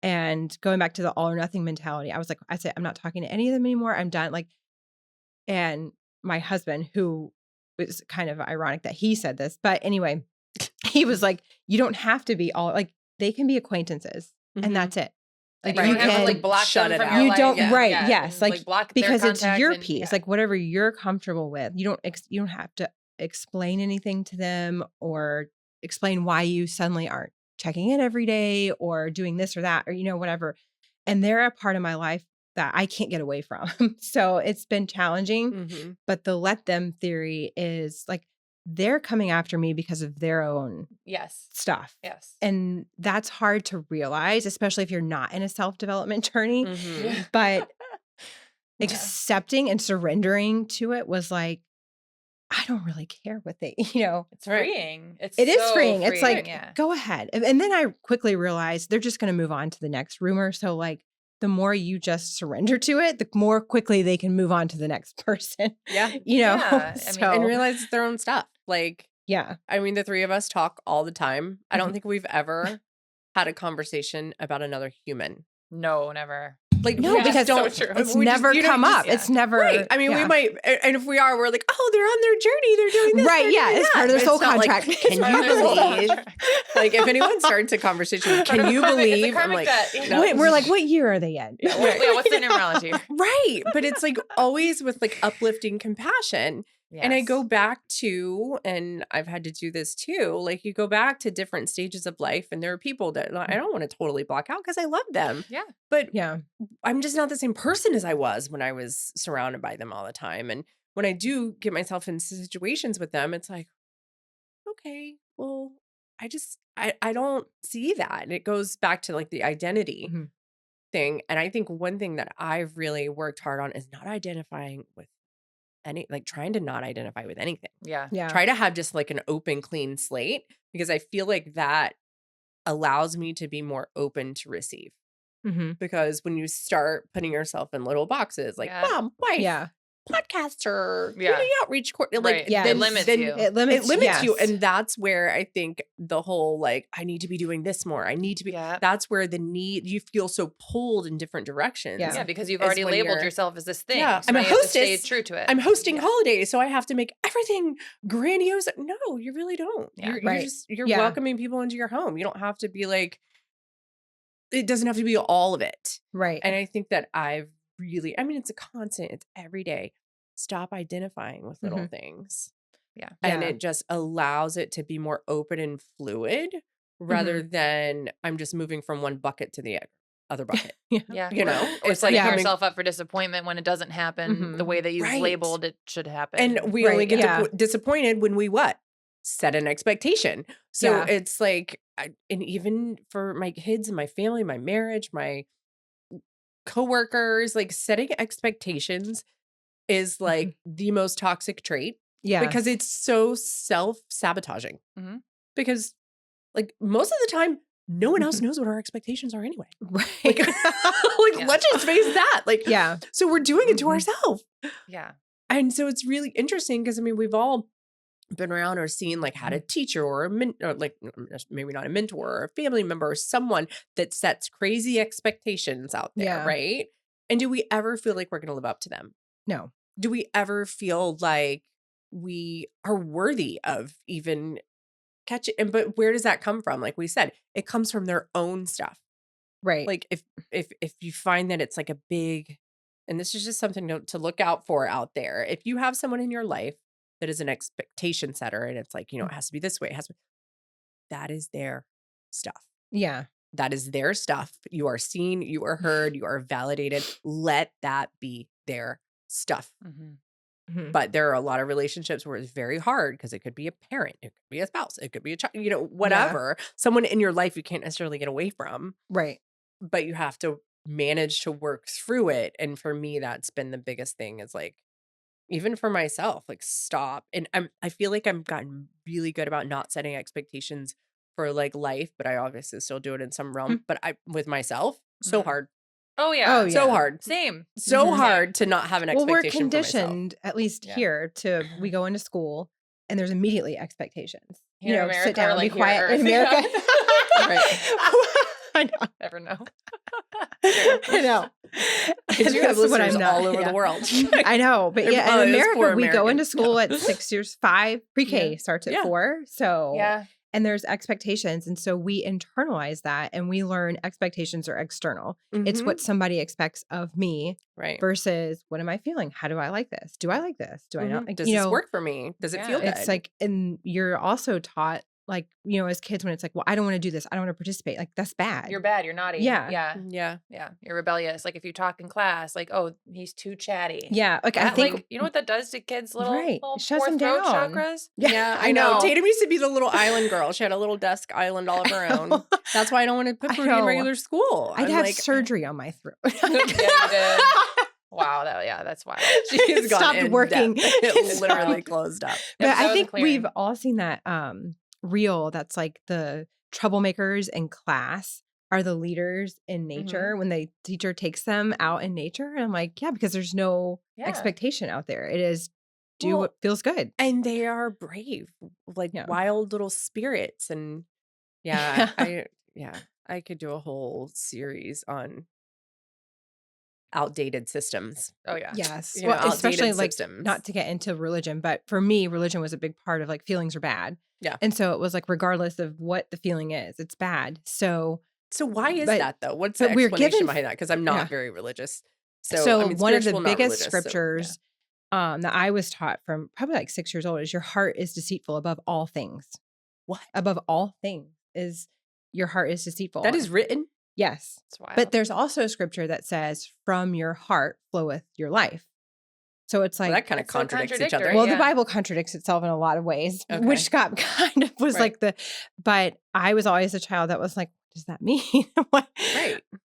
And going back to the all or nothing mentality, I said, I'm not talking to any of them anymore. I'm done. Like, and my husband, who was kind of ironic that he said this, but anyway, he was like, you don't have to be all, like, they can be acquaintances Mhm. and that's it. Like, you you don't have to can like block shut them it from out. your You life. don't- Yeah, right, yeah, yes, and, like, block their because it's contacts your and- piece, yeah. like whatever you're comfortable with. You don't have to explain anything to them or explain why you suddenly aren't checking in every day or doing this or that or whatever. And they're a part of my life that I can't get away from. So it's been challenging, Mhm. but the let them theory is like they're coming after me because of their own Yes. stuff. Yes. And that's hard to realize, especially if you're not in a self-development journey. Mhm. But Yeah. accepting and surrendering to it was like, I don't really care what they, It's Right. freeing. It is freeing. It's like, yeah. go ahead. And then I quickly realized they're just going to move on to the next rumor. So like the more you just surrender to it, the more quickly they can move on to the next person. Yeah. Yeah, I mean, So, And realize it's their own stuff. Like, yeah. I mean, the three of us talk all the time. I don't Mhm. think we've ever had a conversation about another human. No, never. Like, No, we just because don't. it's we just- never you don't come just- up. It's never. Right. I mean, we yeah. might, and if we are, we're like, oh, they're on their journey. They're doing this. Right, they're yeah, doing it's that. part of their But soul it's not like, contract. can Part you of their soul believe? contract. Like, if anyone starts a conversation, can you It's a believe? I'm karmic like, debt. no. Wait, we're like, what year are they in? Yeah, what's the numerology? Right. But it's like always with like uplifting compassion. And I go Yes. back to, and I've had to do this too, like you go back to different stages of life, and there are people that I don't want to totally block out because I love them. Yeah. But Yeah. I'm just not the same person as I was when I was surrounded by them all the time. And when I do get myself in situations with them, it's like, okay, well, I don't see that. And it goes back to like the identity Mhm. thing. And I think one thing that I've really worked hard on is not identifying with trying to not identify with anything. Yeah. Yeah. Try to have just like an open, clean slate because I feel like that allows me to be more open to receive. Mm-hmm. Because when you start putting yourself in little boxes like Yeah. mom, wife, Yeah. podcaster, Yeah. community outreach, like Right. Yeah. It limits you. It limits, you. yes. And that's where I think the whole like, I need to be doing this more. I need to be, Yeah. that's where the need, you feel so pulled in different directions. Yeah. Yeah, because you've As already when labeled you're- yourself as this thing. Yeah, So I'm a now you have to stay hostess. true to it. I'm hosting Yeah. holidays, so I have to make everything grandiose. No, you really don't. Yeah. Right. You're Yeah. welcoming people into your home. You don't have to be like, it doesn't have to be all of it. Right. And I think that I've really, I mean, it's a constant, it's every day. stop identifying with little things. Yeah. And it just allows it to be more open and fluid rather than I'm just moving from one bucket to the other bucket. Yeah. You know, or it's setting like yourself up for disappointment when it doesn't happen the way that you've labeled it should happen. And we only get disappointed when we what? Set an expectation. So it's like, and even for my kids and my family, my marriage, my coworkers, like setting expectations is like the most toxic trait. Yeah. Because it's so self-sabotaging. Because like most of the time, no one else knows what our expectations are anyway. Right. Like, let's just face that. Like, so we're doing it to ourselves. Yeah. And so it's really interesting because I mean, we've all been around or seen like had a teacher or or like maybe not a mentor or a family member or someone that sets crazy expectations out there, right? And do we ever feel like we're going to live up to them? No. Do we ever feel like we are worthy of even catch it? But where does that come from? Like we said, it comes from their own stuff. Right. Like if you find that it's like a big, and this is just something to look out for out there. If you have someone in your life that is an expectation setter and it's like, you know, it has to be this way, that is their stuff. Yeah. That is their stuff. You are seen, you are heard, you are validated. Let that be their stuff. But there are a lot of relationships where it's very hard because it could be a parent, it could be a spouse, it could be a child, you know, whatever. Someone in your life you can't necessarily get away from. Right. But you have to manage to work through it. And for me, that's been the biggest thing is like, even for myself, like stop. And I feel like I've gotten really good about not setting expectations for like life, but I obviously still do it in some realm. But with myself, so hard. Oh yeah. So hard. Same. So hard to not have an expectation. Well, we're conditioned, at least here, we go into school and there's immediately expectations. Here you know, America, sit down, like be quiet. Earth, In America. I know. Never know. I know. Because you have listeners all over the world. I know. But in America, we go into school at 6 years, 5, pre-K starts at 4. So, and there's expectations. And so we internalize that and we learn expectations are external. It's what somebody expects of me versus what am I feeling? How do I like this? Do I like this? Do I not? Like, does this work for me? Does it feel good? It's like, and you're also taught like, you know, as kids when it's like, well, I don't want to do this. I don't want to participate. Like that's bad. You're bad. You're naughty. Yeah. You're rebellious. Like if you talk in class, like, oh, he's too chatty. Yeah. Like that, I think, like, you know what that does to kids' little shuts them throat down. chakras? Yeah, I know. Tatum used to be the little island girl. She had a little desk island all of her own. That's why I don't want to put Rudy in regular school. I'd have surgery on my throat. Yeah, you did. Wow, that's wild. She's stopped working. It literally closed up. But I think we've all seen that reel that's like the troublemakers in class are the leaders in nature when the teacher takes them out in nature. And I'm like, yeah, because there's no expectation out there. It is do what feels good. And they are brave, like wild little spirits. And I could do a whole series on outdated systems. Oh yeah. Yes. You know, especially like systems. not to get into religion, but for me, religion was a big part of like feelings are bad. Yeah. And so it was like, regardless of what the feeling is, it's bad. So why is that though? What's the explanation behind that? Because I'm not very religious. So I mean, one of the biggest scriptures that I was taught from probably like 6 years old is your heart is deceitful above all things. What? Above all things is your heart is deceitful. That is written? Yes. But there's also scripture that says from your heart floweth your life. So it's like that kind of contradicts each other. Well, the Bible contradicts itself in a lot of ways, which Scott kind of was like but I was always a child that was like, what does that mean?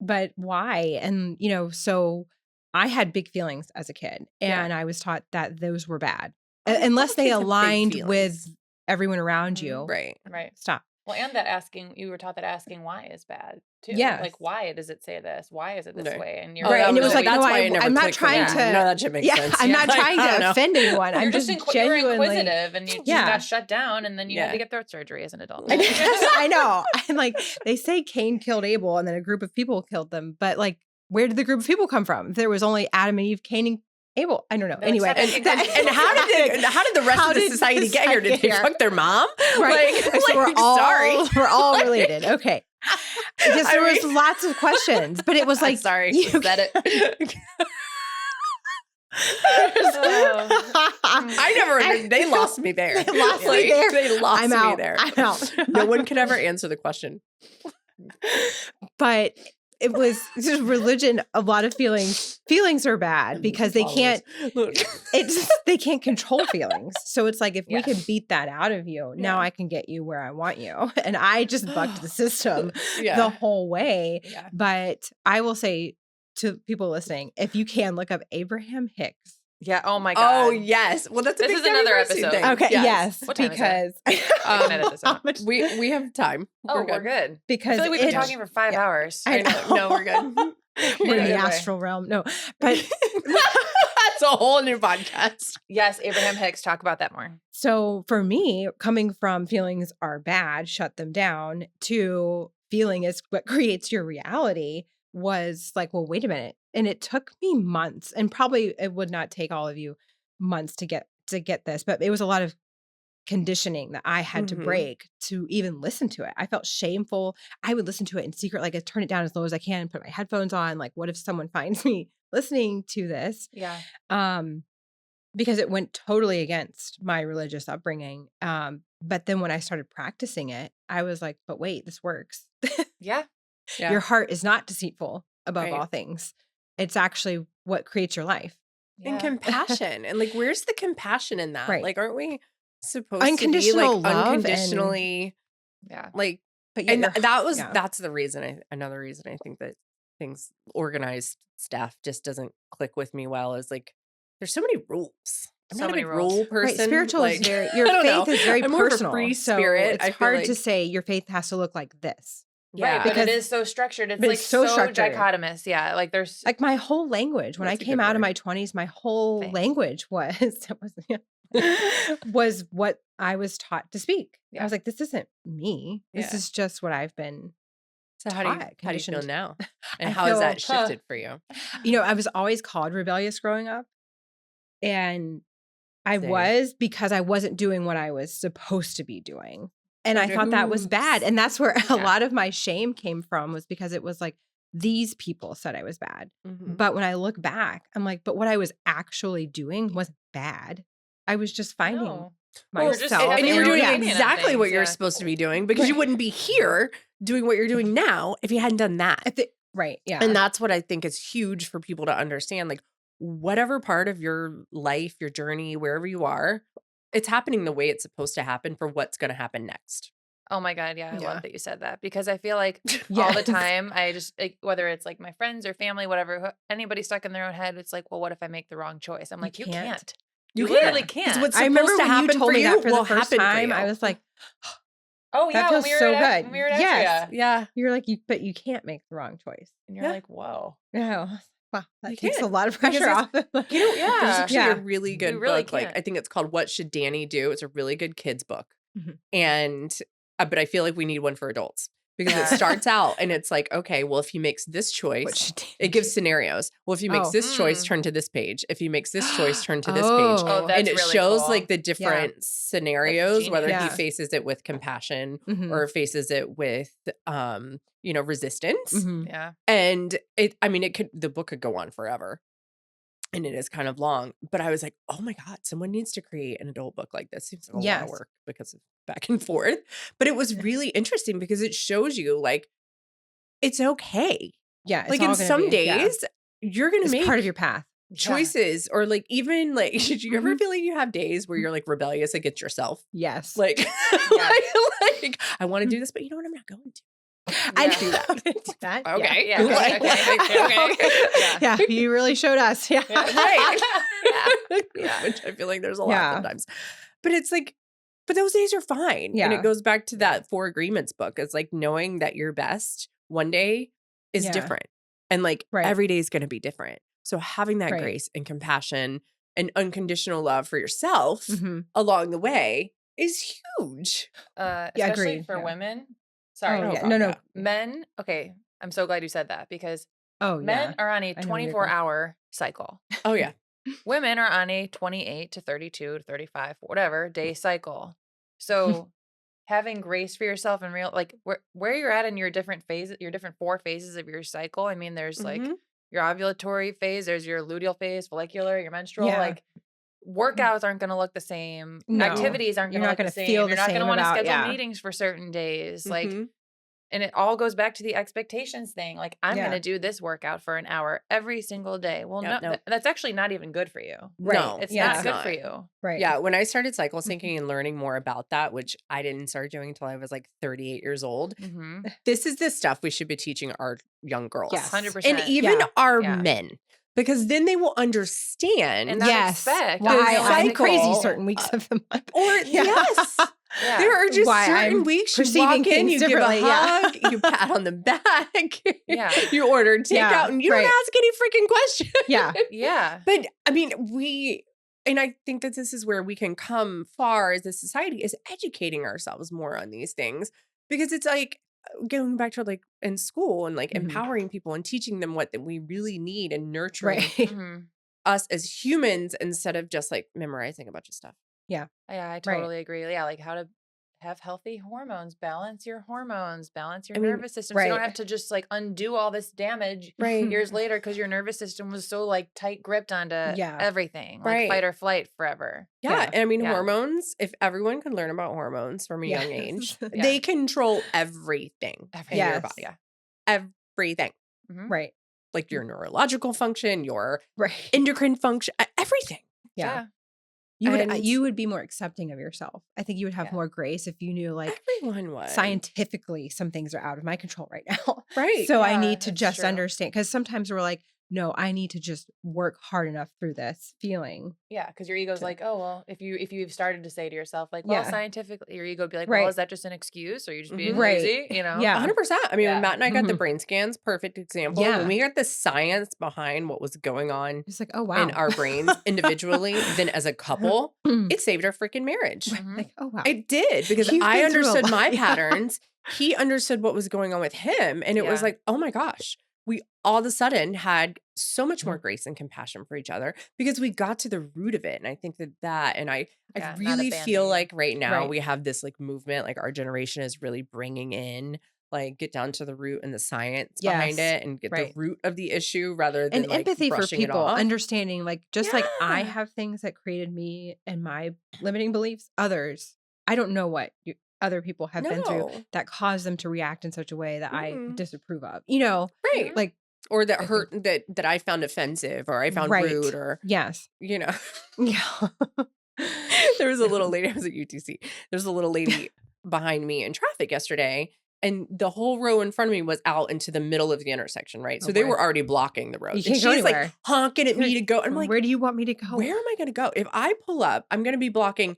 But why? And, you know, so I had big feelings as a kid and I was taught that those were bad unless they aligned with everyone around you. Right. Stop. Well, and you were taught that asking why is bad too. Yeah. Like, why does it say this? Why is it this way? And you're and it was like, that's why I'm not trying to. No, that should make sense. I'm not trying to offend anyone. I'm just genuinely inquisitive, and you got shut down, and then you had to get throat surgery as an adult. I know. And like they say, Cain killed Abel, and then a group of people killed them. But like, where did the group of people come from? If there was only Adam and Eve, Cain and Abel. I don't know. Anyway, and how did the rest of the society get here? Did they fuck their mom? Right. So we're all related. Okay. Because there was lots of questions, but it was like, sorry, you said it. I never. They lost me there. They lost me there. They lost I'm me out. there. I'm out. No one could ever answer the question. But it was just religion. A lot of feelings are bad because they can't. They can't control feelings. So it's like if we can beat that out of you, now I can get you where I want you. And I just bucked the system the whole way. Yeah. But I will say to people listening, if you can look up Abraham Hicks. Yeah. Oh my God. Oh yes. Well, that's a This big is another anniversary episode. thing. Okay. Yes. What time because is it? Edit this out. we have time. We're good. Because I feel like we've been talking for 5 hours. I know. No, we're good. We're in the Anyway. astral realm. No, but That's a whole new podcast. Yes, Abraham Hicks. Talk about that more. so for me, coming from feelings are bad, shut them down, to feeling is what creates your reality was like, well, wait a minute. And it took me months, and probably it would not take all of you months to get this, but it was a lot of conditioning that I had to break to even listen to it. I felt shameful. I would listen to it in secret, like I turn it down as low as I can, put my headphones on. Like, what if someone finds me listening to this? Yeah. Because it went totally against my religious upbringing. But then when I started practicing it, I was like, but wait, this works. Yeah. Your heart is not deceitful above Right. all things. It's actually what creates your life. Yeah. And compassion. And like, where's the compassion in that? Right. Like, aren't we supposed to be Unconditional like love unconditionally Yeah. like, But yet and your- that's the reason another reason I think that things organized stuff just doesn't click with me well is like there's so many rules. I'm So not a many big rules. rule person. Right, spiritual like, is very, I your don't faith know. is very I'm more of a personal. free So spirit. it's I feel hard to like- say your faith has to look like this. Yeah. Right, but Because- it is so structured. It's but like it's so so structured. dichotomous. Yeah, like there's Like my whole language, when That's I a came good out of word. my 20s, my whole Thanks. language was what I was taught to speak. I Yeah. was like, this isn't me. This Yeah. is just what I've been. So how do you taught, feel conditioned. now? And I how has that feel- shifted for you? You know, I was always called rebellious growing up. And I Same. was, because I wasn't doing what I was supposed to be doing. And I Oops. thought that was bad. And that's where a Yeah. lot of my shame came from, was because it was like, these people said I was bad. Mhm. But when I look back, I'm like, but what I was actually doing wasn't bad. I was just finding No. Well, You're just myself. having and you were your doing opinion on exactly what things, you're yeah. supposed to be doing because you Right. wouldn't be here doing what you're doing now if you hadn't done that. Right. Yeah. And that's what I think is huge for people to understand. Like, whatever part of your life, your journey, wherever you are, it's happening the way it's supposed to happen for what's going to happen next. Oh my God. Yeah. I Yeah. love that you said that because I feel like all the Yes. time, I just, like, whether it's like my friends or family, whatever, anybody stuck in their own head, it's like, well, what if I make the wrong choice? I'm like, you can't. You literally can't. Because what's I remember supposed to when you happen told for me you that for will the first happen for time. you. I was like, Oh, that yeah. feels When we were so at, good. when we were at Yes. Astria. Yeah. you're like, but you can't make the wrong choice. And you're Yeah. like, whoa. Yeah. Wow. That You takes a can't, lot of because pressure off. You know, Yeah. there's actually Yeah. a really good really book. Like, can't. I think it's called "What Should Danny Do?" It's a really good kids book, Mhm. and but I feel like we need one for adults because Yeah. it starts out and it's like, okay, well, if he makes this choice, it gives scenarios. Well, if he makes Oh. this choice, Mm. turn to this page. If he makes this choice, turn to this page. Oh, that's And it really shows cool. like the different scenarios, whether genius. he faces it with compassion Mhm. or faces it with, resistance. Mhm. Yeah. And the book could go on forever. And it is kind of long, but I was like, oh my God, someone needs to create an adult book like this. Seems like a lot Yes. of work because of back and forth. But it was really interesting because it shows you like, it's okay. Yeah. it's Like all in gonna some be- yeah. days, you're going to It's make part of your path. choices or like, even like, did you ever Mhm. feel like you have days where you're like rebellious against yourself? Yes. Like, like I want to do this, but you know what? I'm not going to. I Yeah. do that. Yeah. Okay. Yeah. Like, Okay. Yeah. You really showed us. Yeah. Right. Yeah. Which I feel like there's a lot Yeah. sometimes. But it's like, but those days are fine. And Yeah. it goes back to that 4 Agreements book. It's like knowing that your best one day is Yeah. different. And like Right. every day is going to be different. So having that Right. grace and compassion and unconditional love for yourself Mhm. along the way is huge. Especially agreed. for Yeah. women. Sorry. Oh, Oh, yeah. God, No. yeah. Men. Okay. I'm so glad you said that because Oh, men yeah. are on a I know where you're 24-hour cycle. Oh, yeah. Women are on a 28 to 32 to 35, whatever day cycle. So having grace for yourself and real, like where you're at in your different phases, your different 4 phases of your cycle. I mean, there's like Mhm. your ovulatory phase, there's your luteal phase, follicular, your menstrual. Yeah. Like workouts aren't going to look the same. No. Activities aren't You're going to not look the gonna same. feel You're the not going to same want to about- schedule yeah. meetings for certain days. Like, Mhm. and it all goes back to the expectations thing. Like, I'm Yeah. going to do this workout for an hour every single day. Well, Yeah, no, no. that's actually not even good for you. Right. No, It's Yeah. not it's good not. for you. Right. Yeah, when I started cycle syncing and learning more about that, which I didn't start doing until I was like 38 years old, Mm-hmm. this is the stuff we should be teaching our young girls. Yes. 100%. And even Yeah. our Yeah. men, because then they will understand. And not Yes. expect Why the I'm crazy cycle, certain weeks of the month. or Yeah. yes. Yeah. There are just Why certain I'm weeks you perceiving walk in, things you give a differently, yeah. hug, you pat on the back, Yeah. you order takeout, Yeah, and you right. don't ask any freaking questions. Yeah. Yeah. But I mean, and I think that this is where we can come far as a society, is educating ourselves more on these things, because it's like going back to like in school and like Mhm. empowering people and teaching them what that we really need and nurturing Right. Mhm. us as humans instead of just like memorizing a bunch of stuff. Yeah, I totally agree. Yeah, like how to have healthy hormones, balance your nervous system. So you don't right. have to just like undo all this damage Right. years later because your nervous system was so like tight gripped onto Yeah. everything, like Right. fight or flight forever. Yeah. Yeah. And I mean, Yeah. hormones, if everyone could learn about hormones from a Yeah. young age, Yeah. they control everything in your Yes. body. Yeah. Everything. Mhm. Right. Like your neurological function, your Right. endocrine function, everything. Yeah. And- You would be more accepting of yourself. I think you would have Yeah. more grace if you knew like Everyone was. scientifically some things are out of my control right now. Right. So I Yeah, need to that's just true. understand, because sometimes we're like, no, I need to just work hard enough through this feeling. Yeah, because your ego's To- like, oh well, if you've started to say to yourself like, well, Yeah. scientifically, your ego would be like, Right. well, is that just an excuse, or you just being Mhm. Right. lazy? You know? Yeah. 100%. I mean, Yeah. when Matt and I got the Mhm. brain scans, perfect example. Yeah. When we got the science behind what was going on It's like, oh wow. in our brains individually, then as a couple, it saved our freaking marriage. Mhm. like, oh wow. It did, because You've I been through a understood lot. my Yeah. patterns. He understood what was going on with him. And it was Yeah. like, oh my gosh, we all of a sudden had so much more grace and compassion for each other because we got to the root of it. And I think and I Yeah, not really a feel Band-Aid. like right now Right. we have this like movement, like our generation is really bringing in, like, get down to the root and the science behind Yes. it and get Right. the root of the issue rather than And like empathy for brushing it people, off. understanding, like, just like I Yeah. have things that created me and my limiting beliefs, others, I don't know what other people have been through No. that caused them to react in such a way that I Mm-mm. disapprove of, you know, Right. like, Or that I think- hurt that I found offensive or I found Right. rude or, yes. you know. Yeah. There was a little lady, I was at UTC. There's a little lady behind me in traffic yesterday, and the whole row in front of me was out into the middle of the intersection, right? So Oh, they boy. were already blocking the road. You And can't go she's like anywhere. honking at me to go. I'm like, where do you want me to go? where am I going to go? If I pull up, I'm going to be blocking.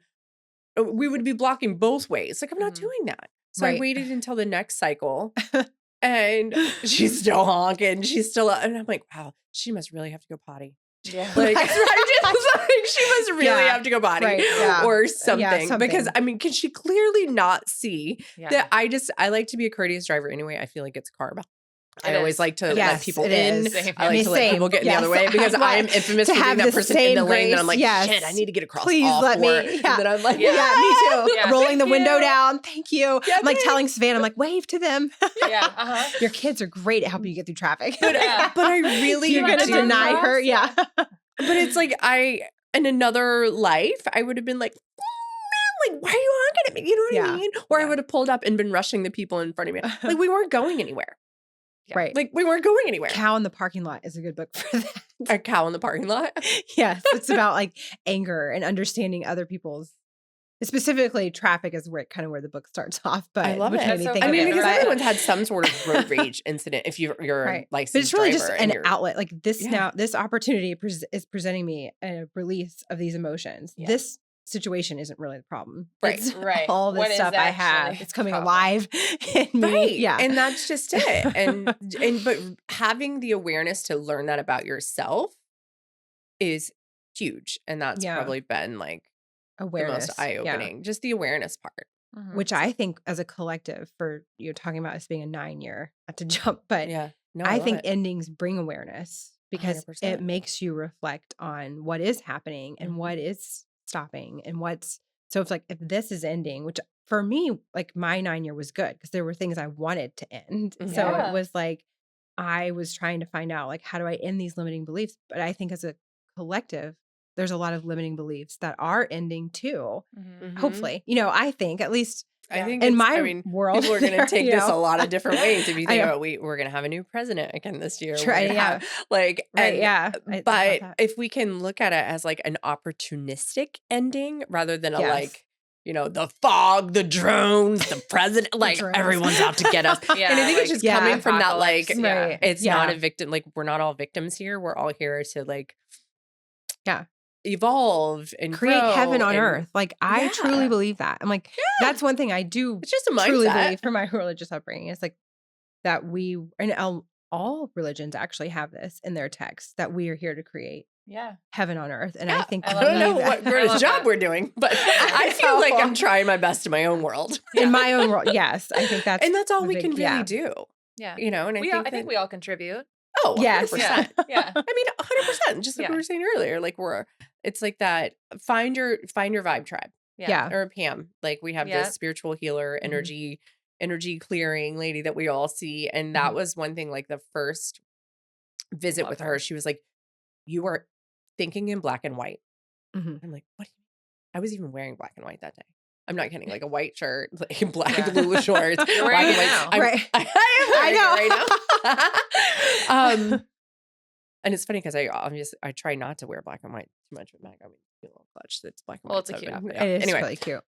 We would be blocking both ways. Like, I'm not Mhm. doing that. So I Right. waited until the next cycle, and she's still honking. She's still, and I'm like, wow, she must really have to go potty. Yeah. Like, I'm just like, she must really Yeah. have to go potty Right, yeah. or something. Because something. I mean, can she clearly not see Yeah. that I like to be a courteous driver anyway. I feel like it's karma. I It always is. like to let Yes, people it in. is. Same. I like Me to let people same. get in the other way Yes, because I I am want infamous to for being have that the person in same the lane that I'm grace. like, Yes. shit, I need to get across Please all let four. me. Yeah. And then I'm like, Yeah. Yeah, me too. Yeah. Rolling the Thank window you. down. Thank you. Yeah, I'm like thanks. telling Savannah, I'm like, wave to them. Yeah. Uh-huh. Your kids are great at helping you get through traffic. But, Yeah. but I really You're let going to them deny cross? her. Yeah. But it's like in another life, I would have been like, like, why are you honking at me? You know what I Yeah. mean? Or I Yeah. would have pulled up and been rushing the people in front of me. Like, we weren't going anywhere. Yeah. Right. Like, we weren't going anywhere. Cow in the Parking Lot is a good book for that. A cow in the parking lot. Yes. It's about like anger and understanding other people's, specifically traffic is where kind of where the book starts off. But I love which it. made me That's so think I of mean, funny. it. because Right. everyone's had some sort of road rage incident if you're Right. a licensed But it's really just driver and an you're- outlet. Like this Yeah. now, this opportunity is presenting me a release of these emotions. Yeah. This situation isn't really the problem. Right. It's Right. all this What is stuff I have. actually It's coming the problem? alive in me. Right. Yeah. And that's just it. But having the awareness to learn that about yourself is huge. And that's Yeah. probably been like Awareness. the most eye-opening. Just the awareness part. Mhm. Which I think as a collective for you're talking about us being a 9-year, not to jump, but Yeah. No, I love think it. endings bring awareness because 100%. it makes you reflect on what is happening and Mhm. what is stopping and so it's like if this is ending, which for me, like my 9-year was good because there were things I wanted to end. So Yeah. it was like, I was trying to find out, like, how do I end these limiting beliefs? But I think as a collective, there's a lot of limiting beliefs that are ending too. Mhm. Hopefully, I think at least I think in it's, my I mean, world, people are going to take this a lot of different ways. If you I think know. about, we're going to have a new president again this year. Try- We're gonna yeah. have, like, Right, and- yeah. I thought But that. if we can look at it as like an opportunistic ending rather than a Yes. like, the fog, the drones, the president, like drones. everyone's out to get us. Yeah, And I think it's just yeah. coming from that, like, Apocalypse, yeah. Right. it's Yeah. not a victim. Like, we're not all victims here. We're all here to like, Yeah. evolve and Create grow heaven on and- earth. Like, I Yeah. truly believe that. I'm like, that's one thing I do It's just a truly mindset. believe from my religious upbringing. It's like that and all religions actually have this in their texts, that we are here to create Yeah. heaven on earth. And Yeah, I think I I love don't know that. what I British love job that. we're doing, but I feel like I'm trying my best in my own world. in my own world, yes, I think that's And that's all the we big- can really yeah. do, Yeah. And I think we all contribute. oh, Yes. 100%. Yeah. Yeah. I mean, 100%, just like we Yeah. were saying earlier, like it's like that, find your vibe tribe. Yeah. Or Pam, like we have Yeah. this spiritual healer, Mhm. energy clearing lady that we all see. And that Mhm. was one thing, like the first visit Love with her. her, she was like, you are thinking in black and white. Mhm. I'm like, what do you mean? I was even wearing black and white that day. I'm not kidding. Like a white shirt, like black Yeah. Lulu shorts, You're black wearing and it white. now. Right. I am wearing it right now. And it's funny because I try not to wear black and white too much with Meg. I mean, a little clutch that's black and Well, white. it's a so cute I've been- outfit. It is Anyway, really cute.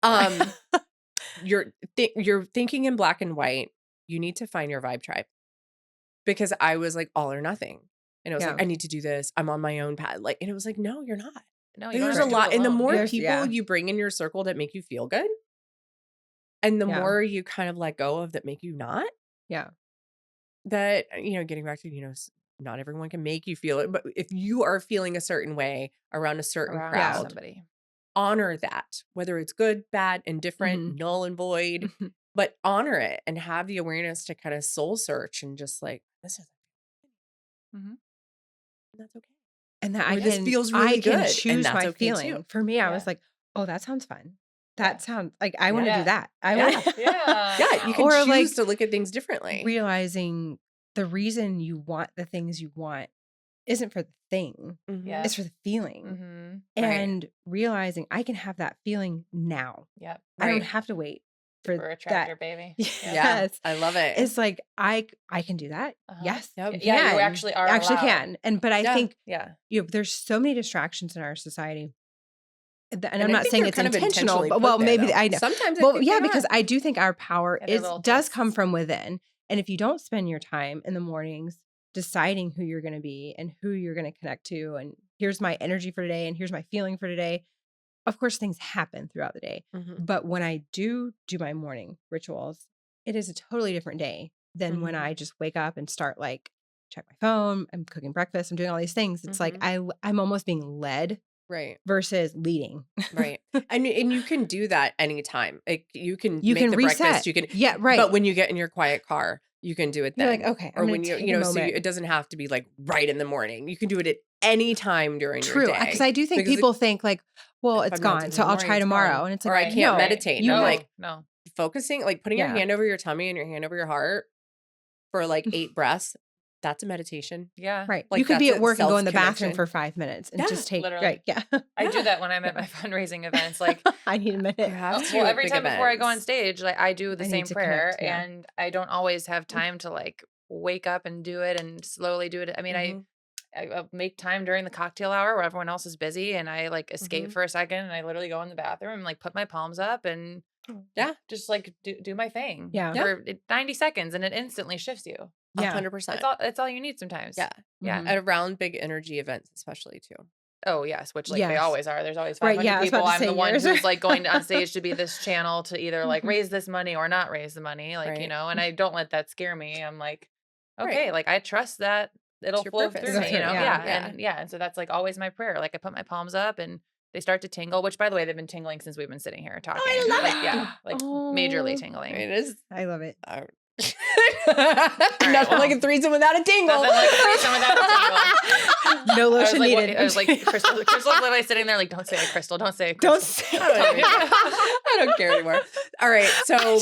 you're thinking in black and white. You need to find your vibe tribe, because I was like all or nothing, and it was Yeah. like, I need to do this. I'm on my own path. Like, and it was like, no, you're not. No, Like, you don't there's have a to do it lot, and the alone. more There's- people yeah. you bring in your circle that make you feel good, and the Yeah. more you kind of let go of that make you not. Yeah. That getting back to not everyone can make you feel it, but if you are feeling a certain way around a certain Around crowd, somebody. honor that, whether it's good, bad, indifferent, null and void, but honor it and have the awareness to kind of soul search and just like, this is Mhm. that's okay. And that Or this feels really I can good, and choose that's my okay too. feeling. For me, I was Yeah. like, oh, that sounds fun. That sounds like I want to Yeah. do that. I Yeah. want Yeah. Yeah, you can Or, choose like, to look at things differently. realizing the reason you want the things you want isn't for the thing. Mhm. Yeah. It's for the feeling. Mm-hmm. Right. And realizing I can have that feeling now. Yep. I don't Right. have to wait for For a that. tractor, baby. Yeah, Yes. I love it. It's like I can do that. Uh-huh. Yes. Yep. Yeah, you can. actually are actually allowed. can. But I Yeah. think Yeah. there's so many distractions in our society. And I'm I not think saying they're it's kind of intentional, intentionally but put well, there, maybe though. I know. Sometimes I Well, think yeah, they're because not. I do think our power Yeah, they're little does come twists. from within. And if you don't spend your time in the mornings deciding who you're going to be and who you're going to connect to, and here's my energy for today, and here's my feeling for today, of course, things happen throughout the day. Mhm. But when I do my morning rituals, it is a totally different day than when Mhm. I just wake up and start like check my phone, I'm cooking breakfast, I'm doing all these things. It's like I'm almost being led Right. versus leading. Right. And you can do that anytime. Like you can You make can the reset. breakfast. You can Yeah, right. But when you get in your quiet car, you can do it You're then. like, okay, or I'm when gonna you take you a know, so moment. it doesn't have to be like right in the morning. You can do it at any time during True, your day. because I do think Because people think like, well, if it's I'm not doing gone, it so in the I'll morning, try it's tomorrow. gone. And it's Or like, I can't no, meditate. You No, know, like no. focusing, like putting your Yeah. hand over your tummy and your hand over your heart for like 8 breaths. That's a meditation. Yeah. right. Like, You could be that's at a work and go in the bathroom self-connection. for 5 minutes and Yeah, just take literally. right. Yeah. I do Yeah. that when I'm at my fundraising events. Like, I need a minute. You have to well, at every big time before I go on events. stage, like I do the I same need to prayer, connect, yeah. and I don't always have time to like wake up and do it and slowly do it. I mean, Mhm. I make time during the cocktail hour where everyone else is busy, and I like escape Mhm. for a second, and I literally go in the bathroom and like put my palms up and Yeah. just like do my thing. Yeah. For 90 seconds, and it instantly shifts you. Yeah. 100%. That's all you need sometimes. Yeah. Yeah. Mhm. At around big energy events, especially too. Oh yes, which like they Yes. always are. There's always Right, 500 yeah, I was about people. to I'm say the one yours. who's like going on stage to be this channel to either like Mhm. raise this money or not raise the money, like Right. and I don't let that scare me. I'm like, Right. okay, like I trust that it'll your flow purpose. through Go me, through, yeah, yeah. and so that's like always my prayer. Like I put my palms up and they start to tingle. Which by the way, they've been tingling since we've been sitting here talking. love like it. yeah, like majorly Oh. tingling. It is. I love it. Nothing well. like a threesome without a tingle. Nothing like a threesome without a tingle. No lotion needed. I was like, Crystal's literally sitting there like, don't say it, Crystal. Don't say it, Crystal. Don't say I don't care anymore. All right. So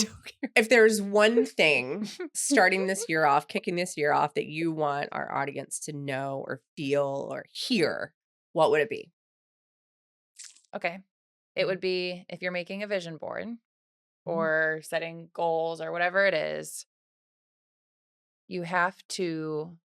if there's one thing starting this year off, kicking this year off that you want our audience to know or feel or hear, what would it be? Okay. It would be if you're making a vision board or setting goals or whatever it is, you have to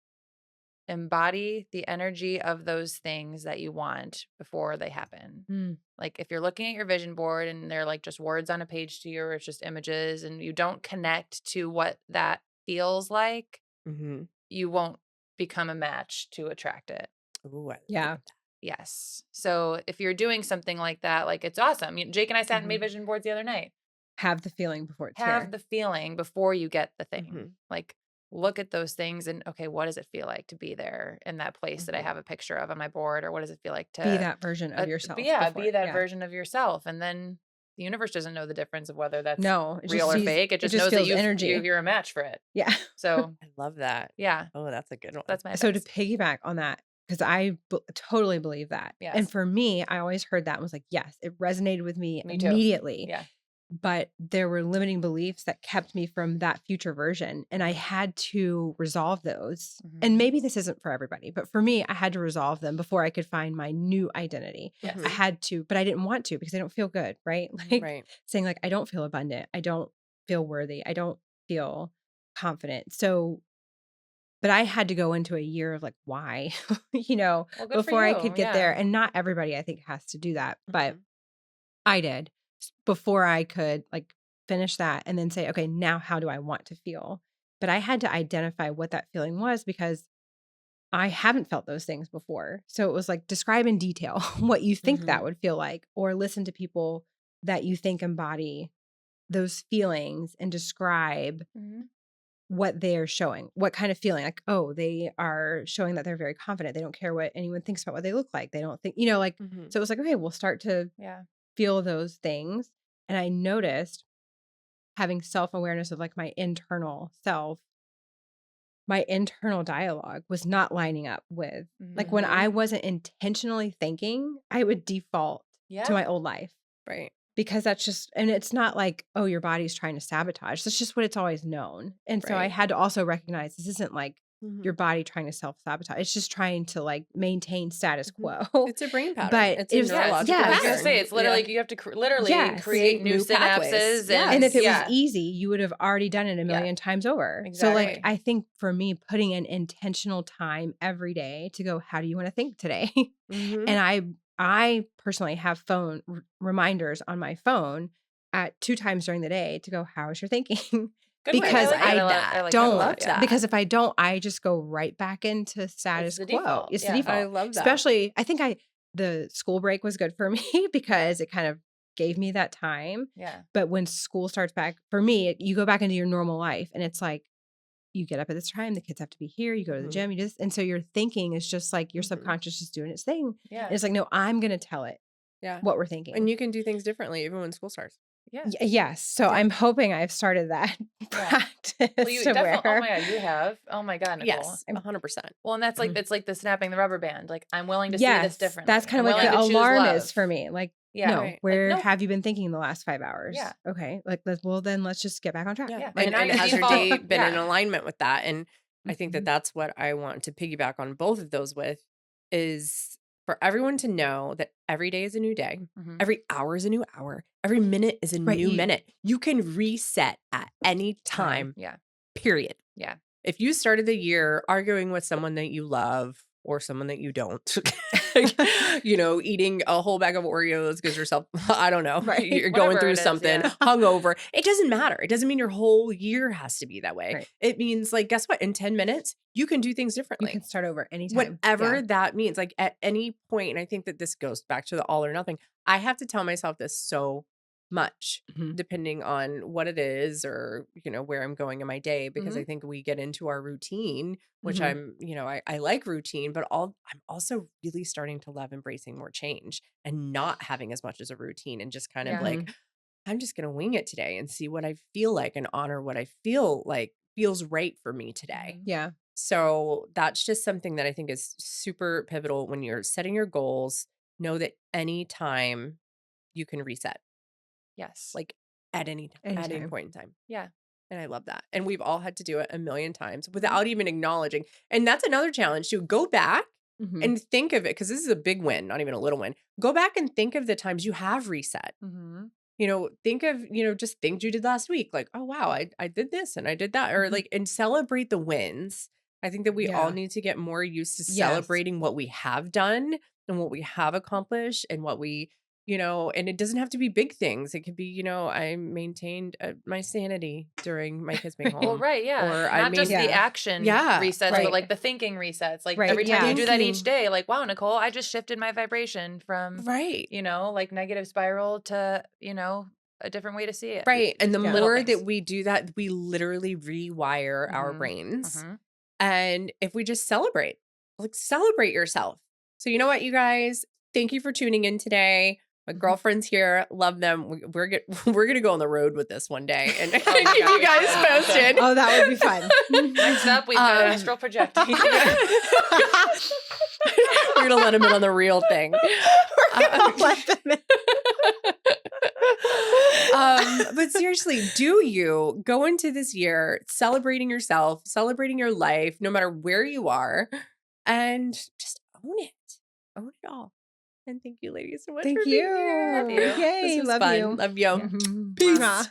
embody the energy of those things that you want before they happen. Like if you're looking at your vision board and they're like just words on a page to you or it's just images and you don't connect to what that feels like, you won't become a match to attract it. Ooh, Yeah. Yes. So if you're doing something like that, like it's awesome. Jake and I sat and made vision boards the other night. Have the feeling before it's Have here. the feeling before you get the thing. Like look at those things and okay, what does it feel like to be there in that place that I have a picture of on my board, or what does it feel like to be that version of yourself? Be that version of yourself. And then the universe doesn't know the difference of whether that's real or fake. It just knows that you're a match for it. Yeah. So I love that. Yeah. Oh, that's a good one. That's my advice. So to piggyback on that, because I totally believe that. Yes. And for me, I always heard that and was like, yes, it resonated with me Me too. immediately. Yeah. But there were limiting beliefs that kept me from that future version. And I had to resolve those. And maybe this isn't for everybody, but for me, I had to resolve them before I could find my new identity. Yes. I had to, but I didn't want to because I don't feel good, right? Like saying like, I don't feel abundant. I don't feel worthy. I don't feel confident. So, but I had to go into a year of like, why, before I could get there. And not everybody, I think, has to do that. But I did before I could like finish that and then say, okay, now how do I want to feel? But I had to identify what that feeling was because I haven't felt those things before. So it was like, describe in detail what you think that would feel like, or listen to people that you think embody those feelings and describe what they're showing, what kind of feeling, like, oh, they are showing that they're very confident. They don't care what anyone thinks about what they look like. They don't think, so it was like, okay, we'll start to feel those things. And I noticed having self-awareness of like my internal self, my internal dialogue was not lining up with like when I wasn't intentionally thinking, I would default to my old life. Right. Because that's just, and it's not like, oh, your body's trying to sabotage. That's just what it's always known. And so I had to also recognize this isn't like your body trying to self-sabotage. It's just trying to like maintain status quo. It's a brain pattern. But it's a neurological I was pattern. going to say, it's literally, you have to create new synapses. And if it was easy, you would have already done it a million times over. Exactly. So like, I think for me, putting an intentional time every day to go, how do you want to think today? And I personally have phone reminders on my phone at 2 times during the day to go, how is your thinking? Because because if I don't, I just go right back into status quo. It's the default. I love that. Especially, I think the school break was good for me because it kind of gave me that time. Yeah. But when school starts back, for me, you go back into your normal life and it's like, you get up at this time, the kids have to be here, you go to the gym, you just, and so your thinking is just like your subconscious is doing its thing. Yeah. And it's like, no, I'm going to tell it what we're thinking. And you can do things differently even when school starts. Yeah. Yes. So I'm hoping I've started that practice. Well, you definitely, oh my God, you have. Oh my God, Nicole. Yes, 100%. Well, and that's like, it's like the snapping the rubber band. Like, I'm willing to see this differently. That's kind of what the alarm is for me. Like, where have you been thinking the last 5 hours? Yeah. Okay. Like, then let's just get back on track. Yeah. And has your day been in alignment with that? And I think that that's what I want to piggyback on both of those with is for everyone to know that every day is a new day. Every hour is a new hour. Every minute is a new minute. You can reset at any time. Yeah. Period. Yeah. If you started the year arguing with someone that you love or someone that you don't, eating a whole bag of Oreos because I don't know, you're going through something, hungover. It doesn't matter. It doesn't mean your whole year has to be that way. Right. It means like, guess what? In 10 minutes, you can do things differently. You can start over anytime. Whatever that means, like at any point, and I think that this goes back to the all or nothing. I have to tell myself this so much depending on what it is or where I'm going in my day, because I think we get into our routine, which I'm I like routine, but I'm also really starting to love embracing more change and not having as much as a routine and just kind of like, I'm just gonna wing it today and see what I feel like and honor what I feel like feels right for me today. Yeah. So that's just something that I think is super pivotal when you're setting your goals. Know that anytime you can reset, Yes. like at any Anytime. point in time. Yeah. And I love that. And we've all had to do it a million times Mm-hmm. without even acknowledging. And that's another challenge to go back Mhm. and think of it, because this is a big win, not even a little win. Go back and think of the times you have reset. Mm-hmm. You know, think of, just things you did last week. Like, oh, wow, I did this and I did that. Or Mhm. like, and celebrate the wins. I think that we all Yeah. need to get more used to Yes. celebrating what we have done and what we have accomplished and what we, and it doesn't have to be big things. It could be, I maintained my sanity during my kids being home. Well, right, yeah. Or Not just the Yeah. action Yeah, resets, right. but like the thinking resets. Like Right, every time yeah. you do that each Thinking. day, like, wow, Nicole, I just shifted my vibration from, Right. like negative spiral to, a different way to see it. Right. And the Yeah. Little more things. that we do that, we literally rewire our Mhm. brains. Mhm. And if we just celebrate yourself. So you know what, you guys? Thank you for tuning in today. My Mhm. girlfriends here, love them. We're gonna go on the road with this one day and Oh keep my you God, guys yeah. posted. Oh, that would be fun. Next up, we've got astral projecting. We're gonna let them in on the real thing. We're gonna let them in. But seriously, do you go into this year celebrating yourself, celebrating your life, no matter where you are, and just own it. Own it all. And thank you, ladies, so much Thank for being here. Love you. Yay, This was love fun. you. Love you. Mhm. Peace. Mwah.